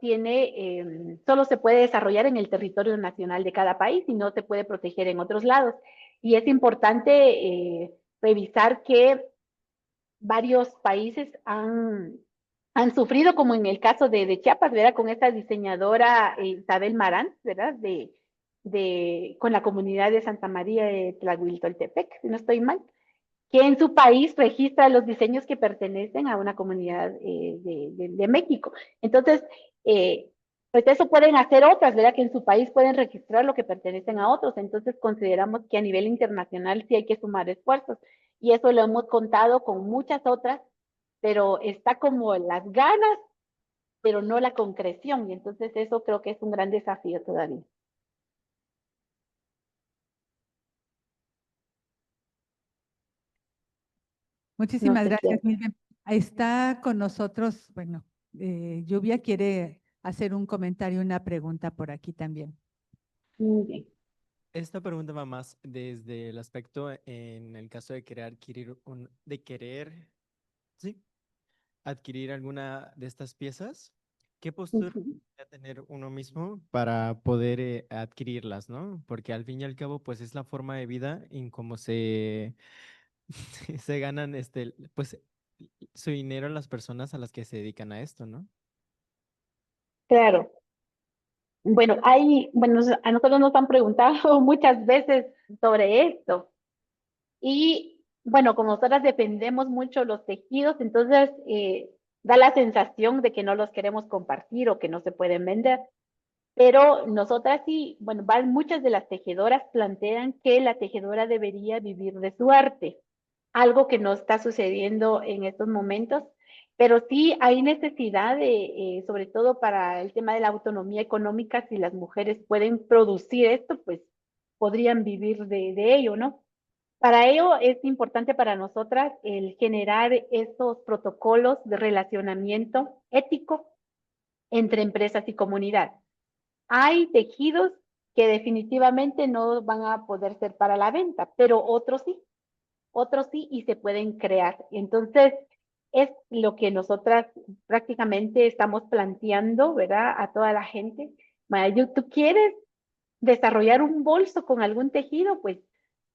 solo se puede desarrollar en el territorio nacional de cada país y no se puede proteger en otros lados. Y es importante revisar que varios países han sufrido, como en el caso de Chiapas, ¿verdad? Con esta diseñadora Isabel Marán, ¿verdad? Con la comunidad de Santa María de Tlahuiltoltepec, si no estoy mal, que en su país registra los diseños que pertenecen a una comunidad de México. Entonces, pues eso pueden hacer otras, ¿verdad? Que en su país pueden registrar lo que pertenecen a otros. Entonces, consideramos que a nivel internacional sí hay que sumar esfuerzos. Y eso lo hemos contado con muchas otras, pero está como las ganas, pero no la concreción. Y entonces eso creo que es un gran desafío todavía. No Muchísimas sé qué. gracias, Milvia. Está con nosotros, bueno, Lluvia quiere hacer un comentario, una pregunta por aquí también. Muy bien. Esta pregunta va más desde el aspecto en el caso de querer adquirir sí, adquirir alguna de estas piezas. ¿Qué postura Ujú. debería tener uno mismo para poder adquirirlas, ¿no? Porque al fin y al cabo, pues es la forma de vida en cómo se ganan pues su dinero las personas a las que se dedican a esto, ¿no? Claro. Bueno, a nosotros nos han preguntado muchas veces sobre esto. Y bueno, como nosotras dependemos mucho de los tejidos, entonces da la sensación de que no los queremos compartir o que no se pueden vender. Pero nosotras sí, bueno, muchas de las tejedoras plantean que la tejedora debería vivir de su arte, algo que no está sucediendo en estos momentos, pero sí hay necesidad sobre todo para el tema de la autonomía económica, si las mujeres pueden producir esto, pues podrían vivir de ello, ¿no? Para ello es importante para nosotras el generar estos protocolos de relacionamiento ético entre empresas y comunidad. Hay tejidos que definitivamente no van a poder ser para la venta, pero otros sí y se pueden crear. Entonces, es lo que nosotras prácticamente estamos planteando, ¿verdad? A toda la gente. Mayu, ¿tú quieres desarrollar un bolso con algún tejido? Pues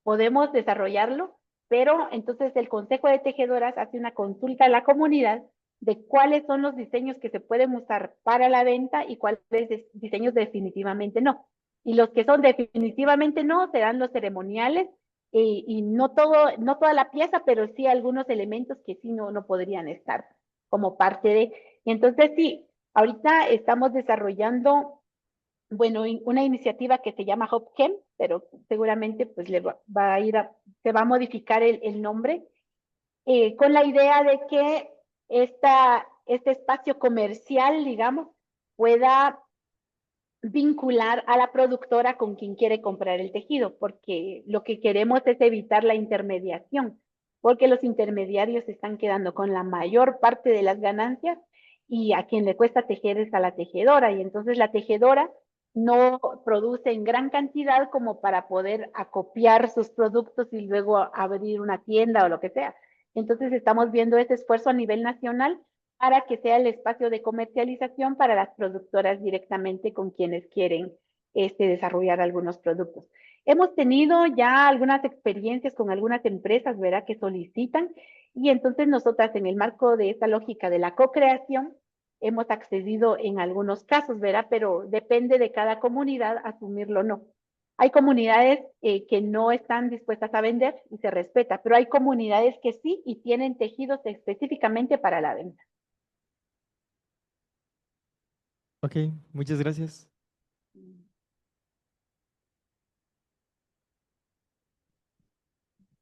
podemos desarrollarlo, pero entonces el Consejo de Tejedoras hace una consulta a la comunidad de cuáles son los diseños que se pueden usar para la venta y cuáles diseños definitivamente no. Y los que son definitivamente no serán los ceremoniales y no no toda la pieza, pero sí algunos elementos que sí no podrían estar como parte de. Y entonces sí, ahorita estamos desarrollando, bueno, una iniciativa que se llama HopChem, pero seguramente pues se va a modificar el nombre, con la idea de que este espacio comercial, digamos, pueda vincular a la productora con quien quiere comprar el tejido, porque lo que queremos es evitar la intermediación, porque los intermediarios se están quedando con la mayor parte de las ganancias y a quien le cuesta tejer es a la tejedora, y entonces la tejedora no produce en gran cantidad como para poder acopiar sus productos y luego abrir una tienda o lo que sea. Entonces estamos viendo ese esfuerzo a nivel nacional para que sea el espacio de comercialización para las productoras directamente con quienes quieren desarrollar algunos productos. Hemos tenido ya algunas experiencias con algunas empresas, ¿verdad?, que solicitan, y entonces nosotras en el marco de esta lógica de la co-creación hemos accedido en algunos casos, ¿verdad?, pero depende de cada comunidad asumirlo o no. Hay comunidades que no están dispuestas a vender y se respeta, pero hay comunidades que sí y tienen tejidos específicamente para la venta. Ok, muchas gracias.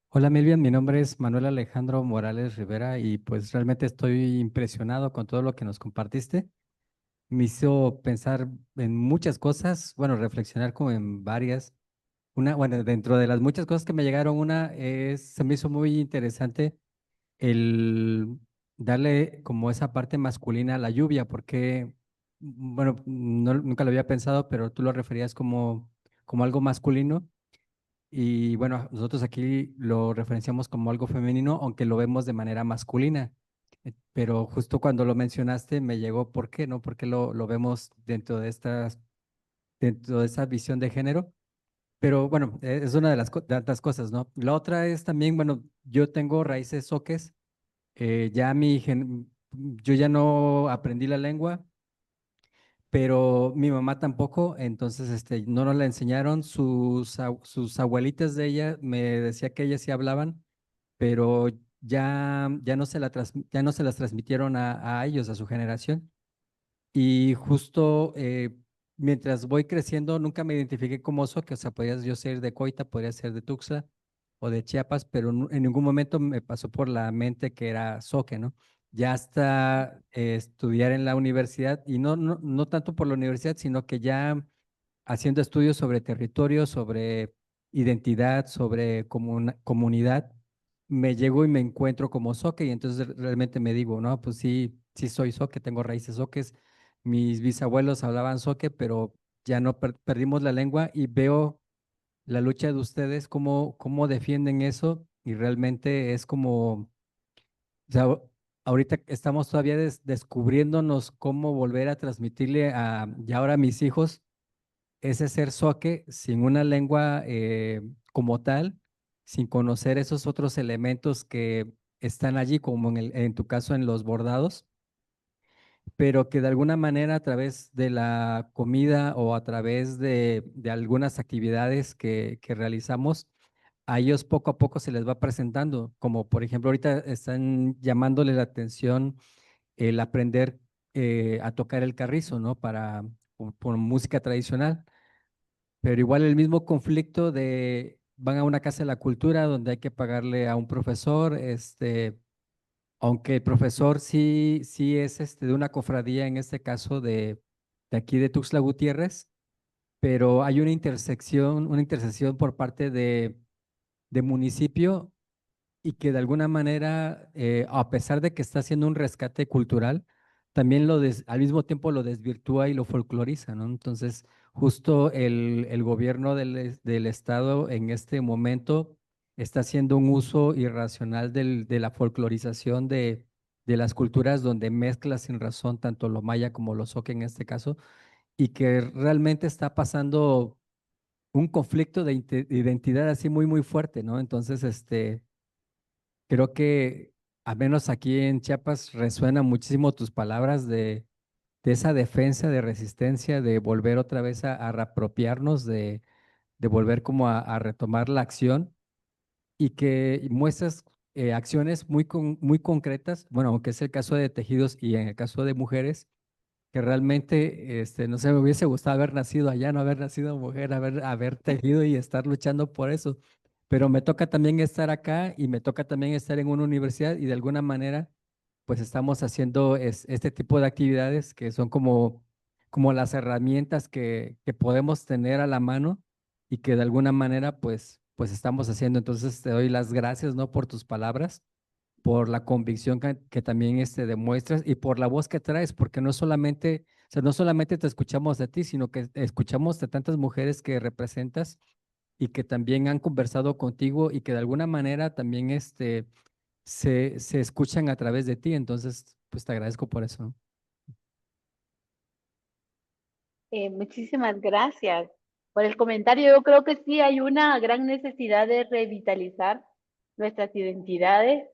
Hola Milvian, mi nombre es Manuel Alejandro Morales Rivera y pues realmente estoy impresionado con todo lo que nos compartiste. Me hizo pensar en muchas cosas, bueno, reflexionar como en varias. Bueno, dentro de las muchas cosas que me llegaron, se me hizo muy interesante el darle como esa parte masculina a la lluvia, porque, bueno, nunca lo había pensado, pero tú lo referías como algo masculino. Y bueno, nosotros aquí lo referenciamos como algo femenino, aunque lo vemos de manera masculina. Pero justo cuando lo mencionaste me llegó, ¿por qué? ¿No? Porque lo vemos dentro de esa visión de género. Pero bueno, es una de las tantas cosas, ¿no? La otra es también, bueno, yo tengo raíces zoques, yo ya no aprendí la lengua, pero mi mamá tampoco, entonces no nos la enseñaron, sus abuelitas de ella me decía que ellas sí hablaban, pero ya no se las transmitieron a ellos, a su generación. Y justo mientras voy creciendo, nunca me identifiqué como zoque, o sea, podía yo ser de Coita, podría ser de Tuxtla o de Chiapas, pero en ningún momento me pasó por la mente que era zoque, ¿no? Ya hasta estudiar en la universidad, y no tanto por la universidad, sino que ya haciendo estudios sobre territorio, sobre identidad, sobre comunidad, me llego y me encuentro como zoque y entonces realmente me digo, no, pues sí, sí soy zoque, tengo raíces zoques, mis bisabuelos hablaban zoque, pero ya no perdimos la lengua y veo la lucha de ustedes, cómo defienden eso y realmente es como, o sea, ahorita estamos todavía descubriéndonos cómo volver a transmitirle y ahora a mis hijos ese ser zoque sin una lengua como tal, sin conocer esos otros elementos que están allí, como en tu caso en los bordados, pero que de alguna manera a través de la comida o a través de algunas actividades que realizamos, a ellos poco a poco se les va presentando, como por ejemplo ahorita están llamándole la atención el aprender a tocar el carrizo, ¿no? Por música tradicional. Pero igual el mismo conflicto de van a una casa de la cultura donde hay que pagarle a un profesor, aunque el profesor sí es de una cofradía, en este caso de aquí de Tuxtla Gutiérrez, pero hay una intersección por parte de municipio y que de alguna manera, a pesar de que está haciendo un rescate cultural, también al mismo tiempo lo desvirtúa y lo folcloriza, ¿no? Entonces, justo el gobierno del estado en este momento está haciendo un uso irracional de la folclorización de las culturas donde mezcla sin razón tanto lo maya como lo zoque en este caso, y que realmente está pasando un conflicto de identidad así muy, muy fuerte, ¿no? Entonces, creo que, al menos aquí en Chiapas, resuenan muchísimo tus palabras de esa defensa, de resistencia, de volver otra vez a reapropiarnos, de volver como a retomar la acción y que muestras acciones muy concretas, bueno, aunque es el caso de tejidos y en el caso de mujeres, que realmente, no sé, me hubiese gustado haber nacido allá, no haber nacido mujer, haber tejido y estar luchando por eso. Pero me toca también estar acá y me toca también estar en una universidad y de alguna manera, pues estamos haciendo este tipo de actividades que son como las herramientas que podemos tener a la mano y que de alguna manera, pues estamos haciendo. Entonces, te doy las gracias, ¿no? Por tus palabras, por la convicción que también demuestras y por la voz que traes, porque o sea, no solamente te escuchamos de ti, sino que escuchamos de tantas mujeres que representas y que también han conversado contigo y que de alguna manera también se escuchan a través de ti. Entonces, pues te agradezco por eso, ¿no? Muchísimas gracias por el comentario. Yo creo que sí hay una gran necesidad de revitalizar nuestras identidades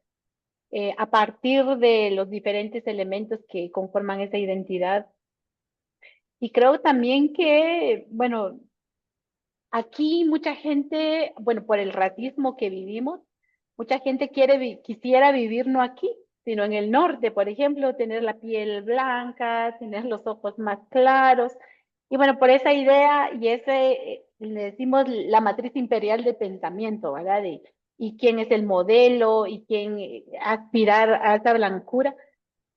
a partir de los diferentes elementos que conforman esa identidad. Y creo también que, bueno, aquí mucha gente, bueno, por el racismo que vivimos, mucha gente quisiera vivir no aquí, sino en el norte, por ejemplo, tener la piel blanca, tener los ojos más claros. Y bueno, por esa idea y le decimos la matriz imperial de pensamiento, ¿verdad? Y quién es el modelo y quién aspirar a esa blancura.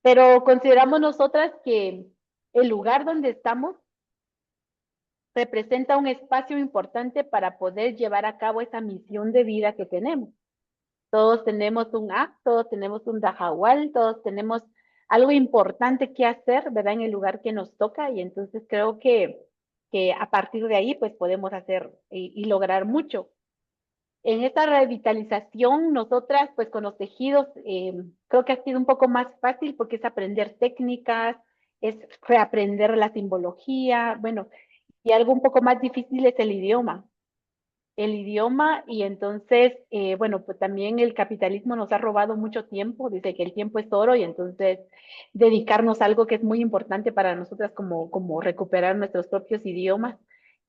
Pero consideramos nosotras que el lugar donde estamos representa un espacio importante para poder llevar a cabo esa misión de vida que tenemos. Todos tenemos un acto, todos tenemos un dajahual, todos tenemos algo importante que hacer, ¿verdad? En el lugar que nos toca y entonces creo que a partir de ahí pues podemos hacer y lograr mucho. En esta revitalización, nosotras, pues con los tejidos, creo que ha sido un poco más fácil porque es aprender técnicas, es reaprender la simbología, bueno, y algo un poco más difícil es el idioma y entonces, bueno, pues también el capitalismo nos ha robado mucho tiempo, dice que el tiempo es oro y entonces dedicarnos a algo que es muy importante para nosotras como recuperar nuestros propios idiomas.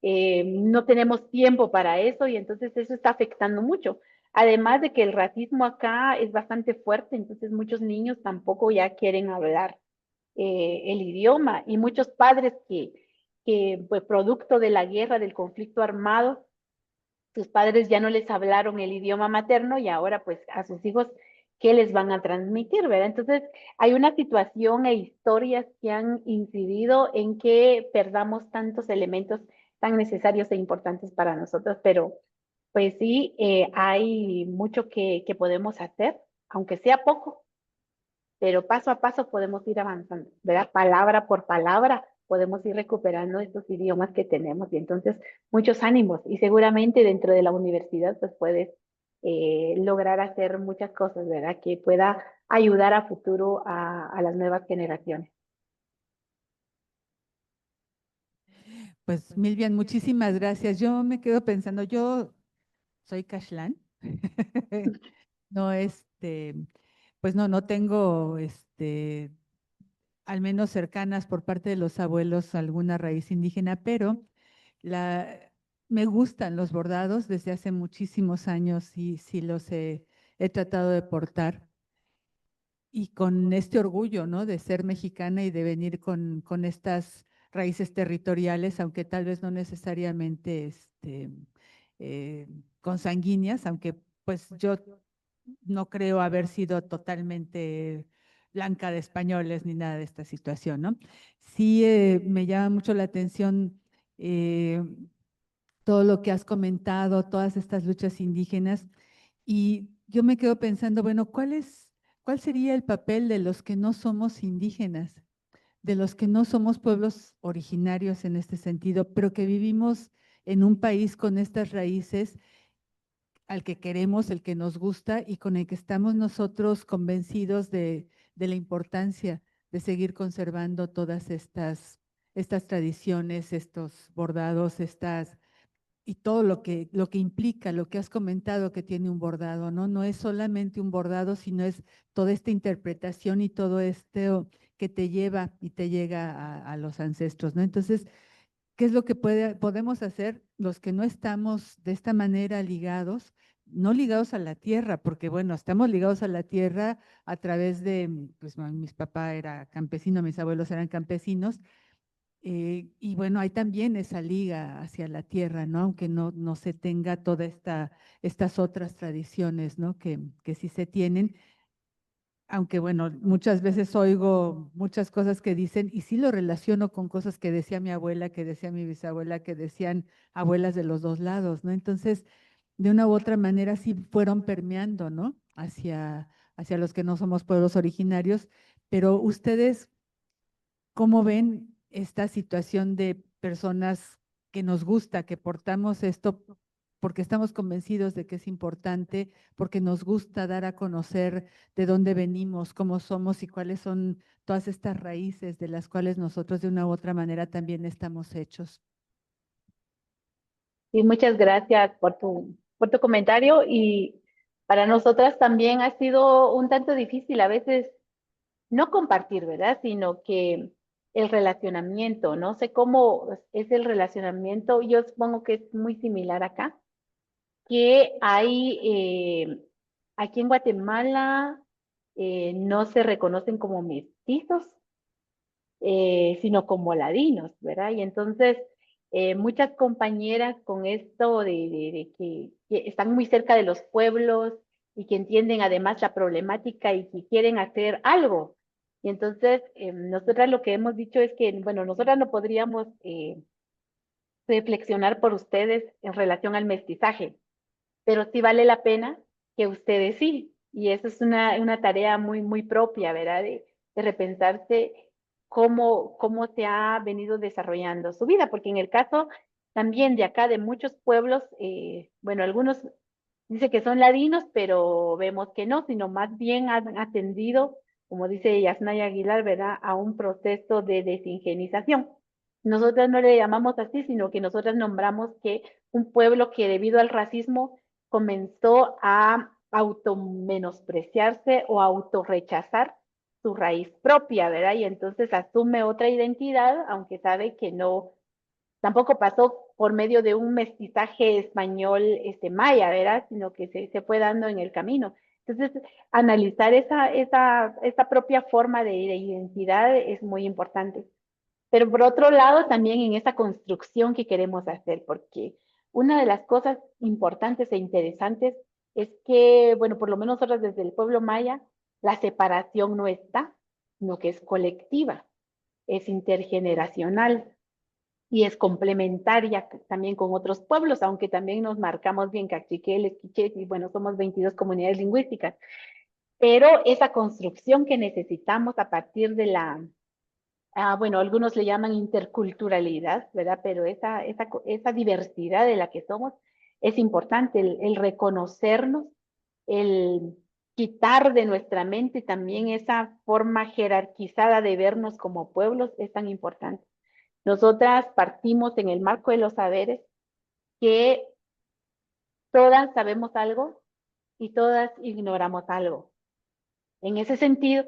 No tenemos tiempo para eso y entonces eso está afectando mucho. Además de que el racismo acá es bastante fuerte, entonces muchos niños tampoco ya quieren hablar el idioma y muchos padres que pues, producto de la guerra, del conflicto armado, sus padres ya no les hablaron el idioma materno y ahora pues a sus hijos, ¿qué les van a transmitir, verdad? Entonces, hay una situación e historias que han incidido en que perdamos tantos elementos tan necesarios e importantes para nosotros, pero pues sí, hay mucho que podemos hacer, aunque sea poco, pero paso a paso podemos ir avanzando, ¿verdad? Palabra por palabra podemos ir recuperando estos idiomas que tenemos y entonces muchos ánimos y seguramente dentro de la universidad pues puedes lograr hacer muchas cosas, ¿verdad? Que pueda ayudar a futuro a las nuevas generaciones. Pues Milvian, muchísimas gracias. Yo me quedo pensando, yo soy Cashlán. No, pues no tengo, al menos cercanas por parte de los abuelos alguna raíz indígena, pero la, me gustan los bordados desde hace muchísimos años y sí he tratado de portar. Y con este orgullo, ¿no? De ser mexicana y de venir con estas raíces territoriales, aunque tal vez no necesariamente eh, consanguíneas, aunque pues yo no creo haber sido totalmente blanca de españoles ni nada de esta situación, ¿no? Sí, me llama mucho la atención eh, todo lo que has comentado, todas estas luchas indígenas, y yo me quedo pensando, bueno, ¿cuál sería el papel de los que no somos indígenas, de los que no somos pueblos originarios en este sentido, pero que vivimos en un país con estas raíces al que queremos, el que nos gusta y con el que estamos nosotros convencidos de la importancia de seguir conservando todas estas tradiciones, estos bordados, y todo lo que implica, lo que has comentado que tiene un bordado, ¿no? No es solamente un bordado, sino es toda esta interpretación y todo esto que te lleva y te llega a los ancestros, ¿no? Entonces, ¿qué es lo que podemos hacer los que no estamos de esta manera ligados? No ligados a la tierra, porque bueno, estamos ligados a la tierra a través de, pues mis papás era campesino, mis abuelos eran campesinos, y bueno, hay también esa liga hacia la tierra, ¿no? Aunque no se tenga toda estas otras tradiciones, ¿no? Que sí se tienen, aunque bueno, muchas veces oigo muchas cosas que dicen y sí lo relaciono con cosas que decía mi abuela, que decía mi bisabuela, que decían abuelas de los dos lados, ¿no? Entonces, de una u otra manera sí fueron permeando, ¿no? Hacia los que no somos pueblos originarios, pero ustedes, ¿cómo ven esta situación de personas que nos gusta, que portamos esto porque estamos convencidos de que es importante, porque nos gusta dar a conocer de dónde venimos, cómo somos y cuáles son todas estas raíces de las cuales nosotros de una u otra manera también estamos hechos? Y muchas gracias por tu comentario y para nosotras también ha sido un tanto difícil a veces no compartir, ¿verdad? Sino que el relacionamiento, no sé cómo es el relacionamiento, yo supongo que es muy similar acá, que hay aquí en Guatemala no se reconocen como mestizos, sino como ladinos, ¿verdad? Y entonces muchas compañeras con esto de que están muy cerca de los pueblos y que entienden además la problemática y que quieren hacer algo. Y entonces nosotras lo que hemos dicho es que, bueno, nosotras no podríamos reflexionar por ustedes en relación al mestizaje, pero sí vale la pena que ustedes sí. Y eso es una tarea muy, muy propia, ¿verdad? De repensarse cómo se ha venido desarrollando su vida, porque en el caso también de acá, de muchos pueblos, bueno, algunos dice que son ladinos, pero vemos que no, sino más bien han atendido, como dice Yasnaya Aguilar, ¿verdad?, a un proceso de desindigenización. Nosotras no le llamamos así, sino que nosotras nombramos que un pueblo que debido al racismo comenzó a automenospreciarse o autorrechazar su raíz propia, ¿verdad? Y entonces asume otra identidad, aunque sabe que no, tampoco pasó por medio de un mestizaje español maya, ¿verdad? Sino que se fue dando en el camino. Entonces, analizar esa propia forma de identidad es muy importante. Pero por otro lado, también en esa construcción que queremos hacer, porque una de las cosas importantes e interesantes es que, bueno, por lo menos nosotros desde el pueblo maya, la separación no está, sino que es colectiva, es intergeneracional y es complementaria también con otros pueblos, aunque también nos marcamos bien cachiqueles, quichés, y bueno, somos 22 comunidades lingüísticas, pero esa construcción que necesitamos a partir de bueno, algunos le llaman interculturalidad, ¿verdad? Pero esa diversidad de la que somos es importante, el reconocernos, el quitar de nuestra mente también esa forma jerarquizada de vernos como pueblos es tan importante. Nosotras partimos en el marco de los saberes que todas sabemos algo y todas ignoramos algo. En ese sentido,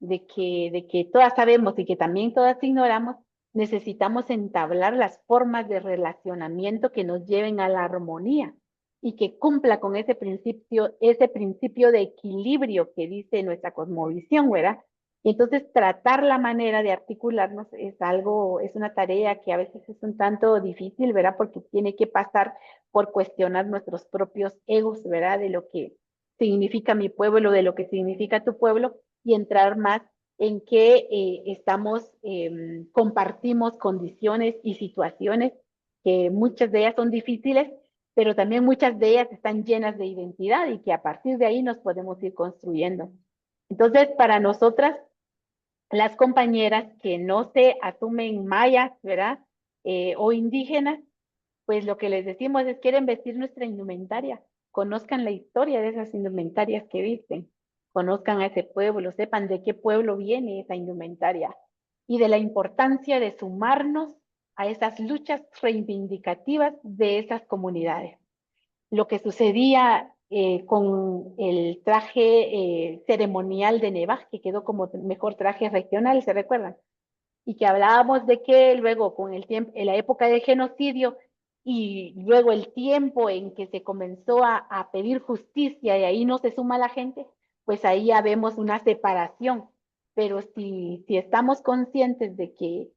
de que todas sabemos y que también todas ignoramos, necesitamos entablar las formas de relacionamiento que nos lleven a la armonía y que cumpla con ese principio de equilibrio que dice nuestra cosmovisión, ¿verdad? Y entonces tratar la manera de articularnos es una tarea que a veces es un tanto difícil, ¿verdad? Porque tiene que pasar por cuestionar nuestros propios egos, ¿verdad? De lo que significa mi pueblo, de lo que significa tu pueblo, y entrar más en que compartimos condiciones y situaciones que muchas de ellas son difíciles, pero también muchas de ellas están llenas de identidad y que a partir de ahí nos podemos ir construyendo. Entonces, para nosotras, las compañeras que no se asumen mayas, ¿verdad? O indígenas, pues lo que les decimos es quieren vestir nuestra indumentaria, conozcan la historia de esas indumentarias que visten, conozcan a ese pueblo, sepan de qué pueblo viene esa indumentaria y de la importancia de sumarnos a esas luchas reivindicativas de esas comunidades. Lo que sucedía con el traje ceremonial de Nevaj, que quedó como mejor traje regional, ¿se recuerdan? Y que hablábamos de que luego con el tiempo, en la época del genocidio y luego el tiempo en que se comenzó a pedir justicia y ahí no se suma la gente, pues ahí ya vemos una separación. Pero si estamos conscientes de que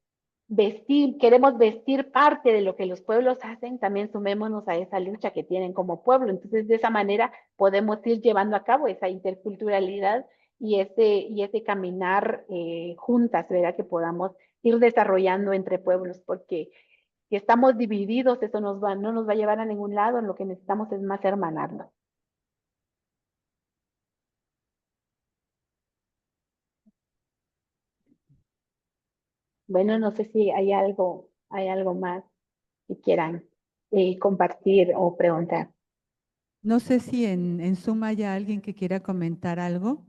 queremos vestir parte de lo que los pueblos hacen, también sumémonos a esa lucha que tienen como pueblo. Entonces, de esa manera podemos ir llevando a cabo esa interculturalidad y ese caminar juntas, ¿verdad? Que podamos ir desarrollando entre pueblos, porque si estamos divididos, eso no nos va a llevar a ningún lado, lo que necesitamos es más hermanarnos. Bueno, no sé si hay algo más que quieran compartir o preguntar. No sé si en Zoom haya alguien que quiera comentar algo,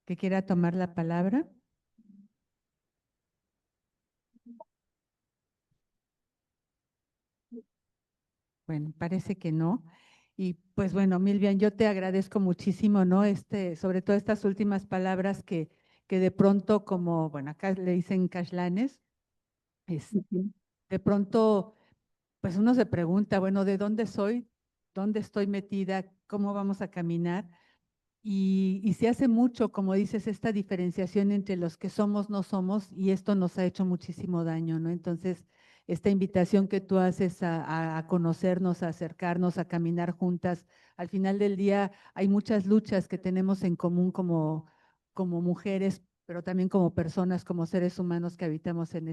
que quiera tomar la palabra. Bueno, parece que no. Y pues bueno, Milvian, yo te agradezco muchísimo, ¿no? Sobre todo estas últimas palabras que de pronto, como, bueno, acá le dicen cashlanes, Ujú. de pronto, pues uno se pregunta, bueno, ¿de dónde soy? ¿Dónde estoy metida? ¿Cómo vamos a caminar? Y se hace mucho, como dices, esta diferenciación entre los que somos, no somos, y esto nos ha hecho muchísimo daño, ¿no? Entonces, esta invitación que tú haces a conocernos, a acercarnos, a caminar juntas, al final del día hay muchas luchas que tenemos en común como mujeres, pero también como personas, como seres humanos que habitamos en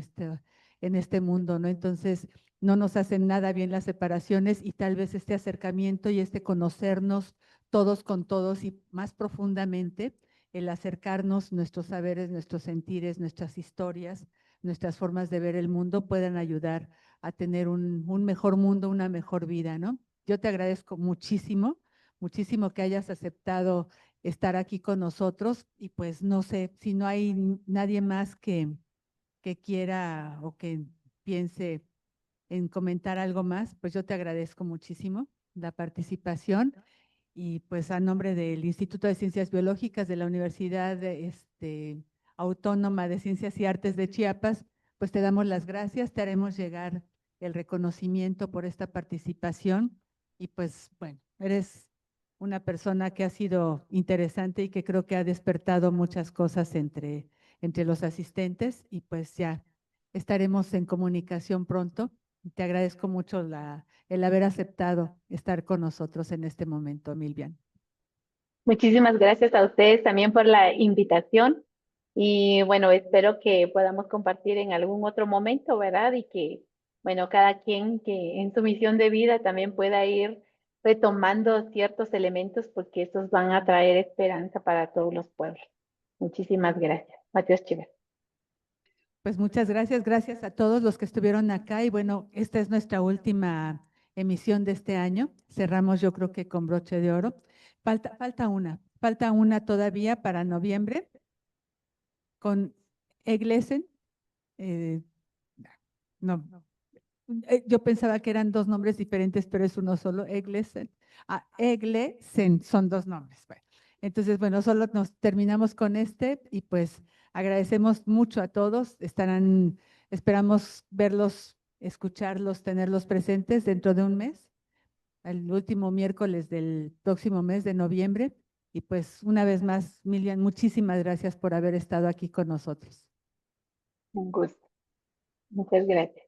este mundo, ¿no? Entonces, no nos hacen nada bien las separaciones y tal vez este acercamiento y este conocernos todos con todos y más profundamente el acercarnos nuestros saberes, nuestros sentires, nuestras historias, nuestras formas de ver el mundo puedan ayudar a tener un mejor mundo, una mejor vida, ¿no? yo te agradezco muchísimo, muchísimo que hayas aceptado estar aquí con nosotros y pues no sé, si no hay nadie más que quiera o que piense en comentar algo más, pues yo te agradezco muchísimo la participación y pues a nombre del Instituto de Ciencias Biológicas de la Universidad Autónoma de Ciencias y Artes de Chiapas, pues te damos las gracias, te haremos llegar el reconocimiento por esta participación y pues bueno, eres una persona que ha sido interesante y que creo que ha despertado muchas cosas entre los asistentes y pues ya estaremos en comunicación pronto. Te agradezco mucho el haber aceptado estar con nosotros en este momento, Milvian. Muchísimas gracias a ustedes también por la invitación y bueno, espero que podamos compartir en algún otro momento, ¿verdad? Y que, bueno, cada quien que en su misión de vida también pueda ir retomando ciertos elementos porque estos van a traer esperanza para todos los pueblos. Muchísimas gracias. Matios Chiver. Pues muchas gracias, gracias a todos los que estuvieron acá y bueno, esta es nuestra última emisión de este año. Cerramos yo creo que con broche de oro. Falta una todavía para noviembre con Eglesen. No, yo pensaba que eran dos nombres diferentes, pero es uno solo, Eglesen. Eglesen son dos nombres. Bueno, entonces, bueno, solo nos terminamos con este y pues agradecemos mucho a todos. Esperamos verlos, escucharlos, tenerlos presentes dentro de un mes, el último miércoles del próximo mes de noviembre. Y pues una vez más, Milian, muchísimas gracias por haber estado aquí con nosotros. Un gusto. Muchas gracias.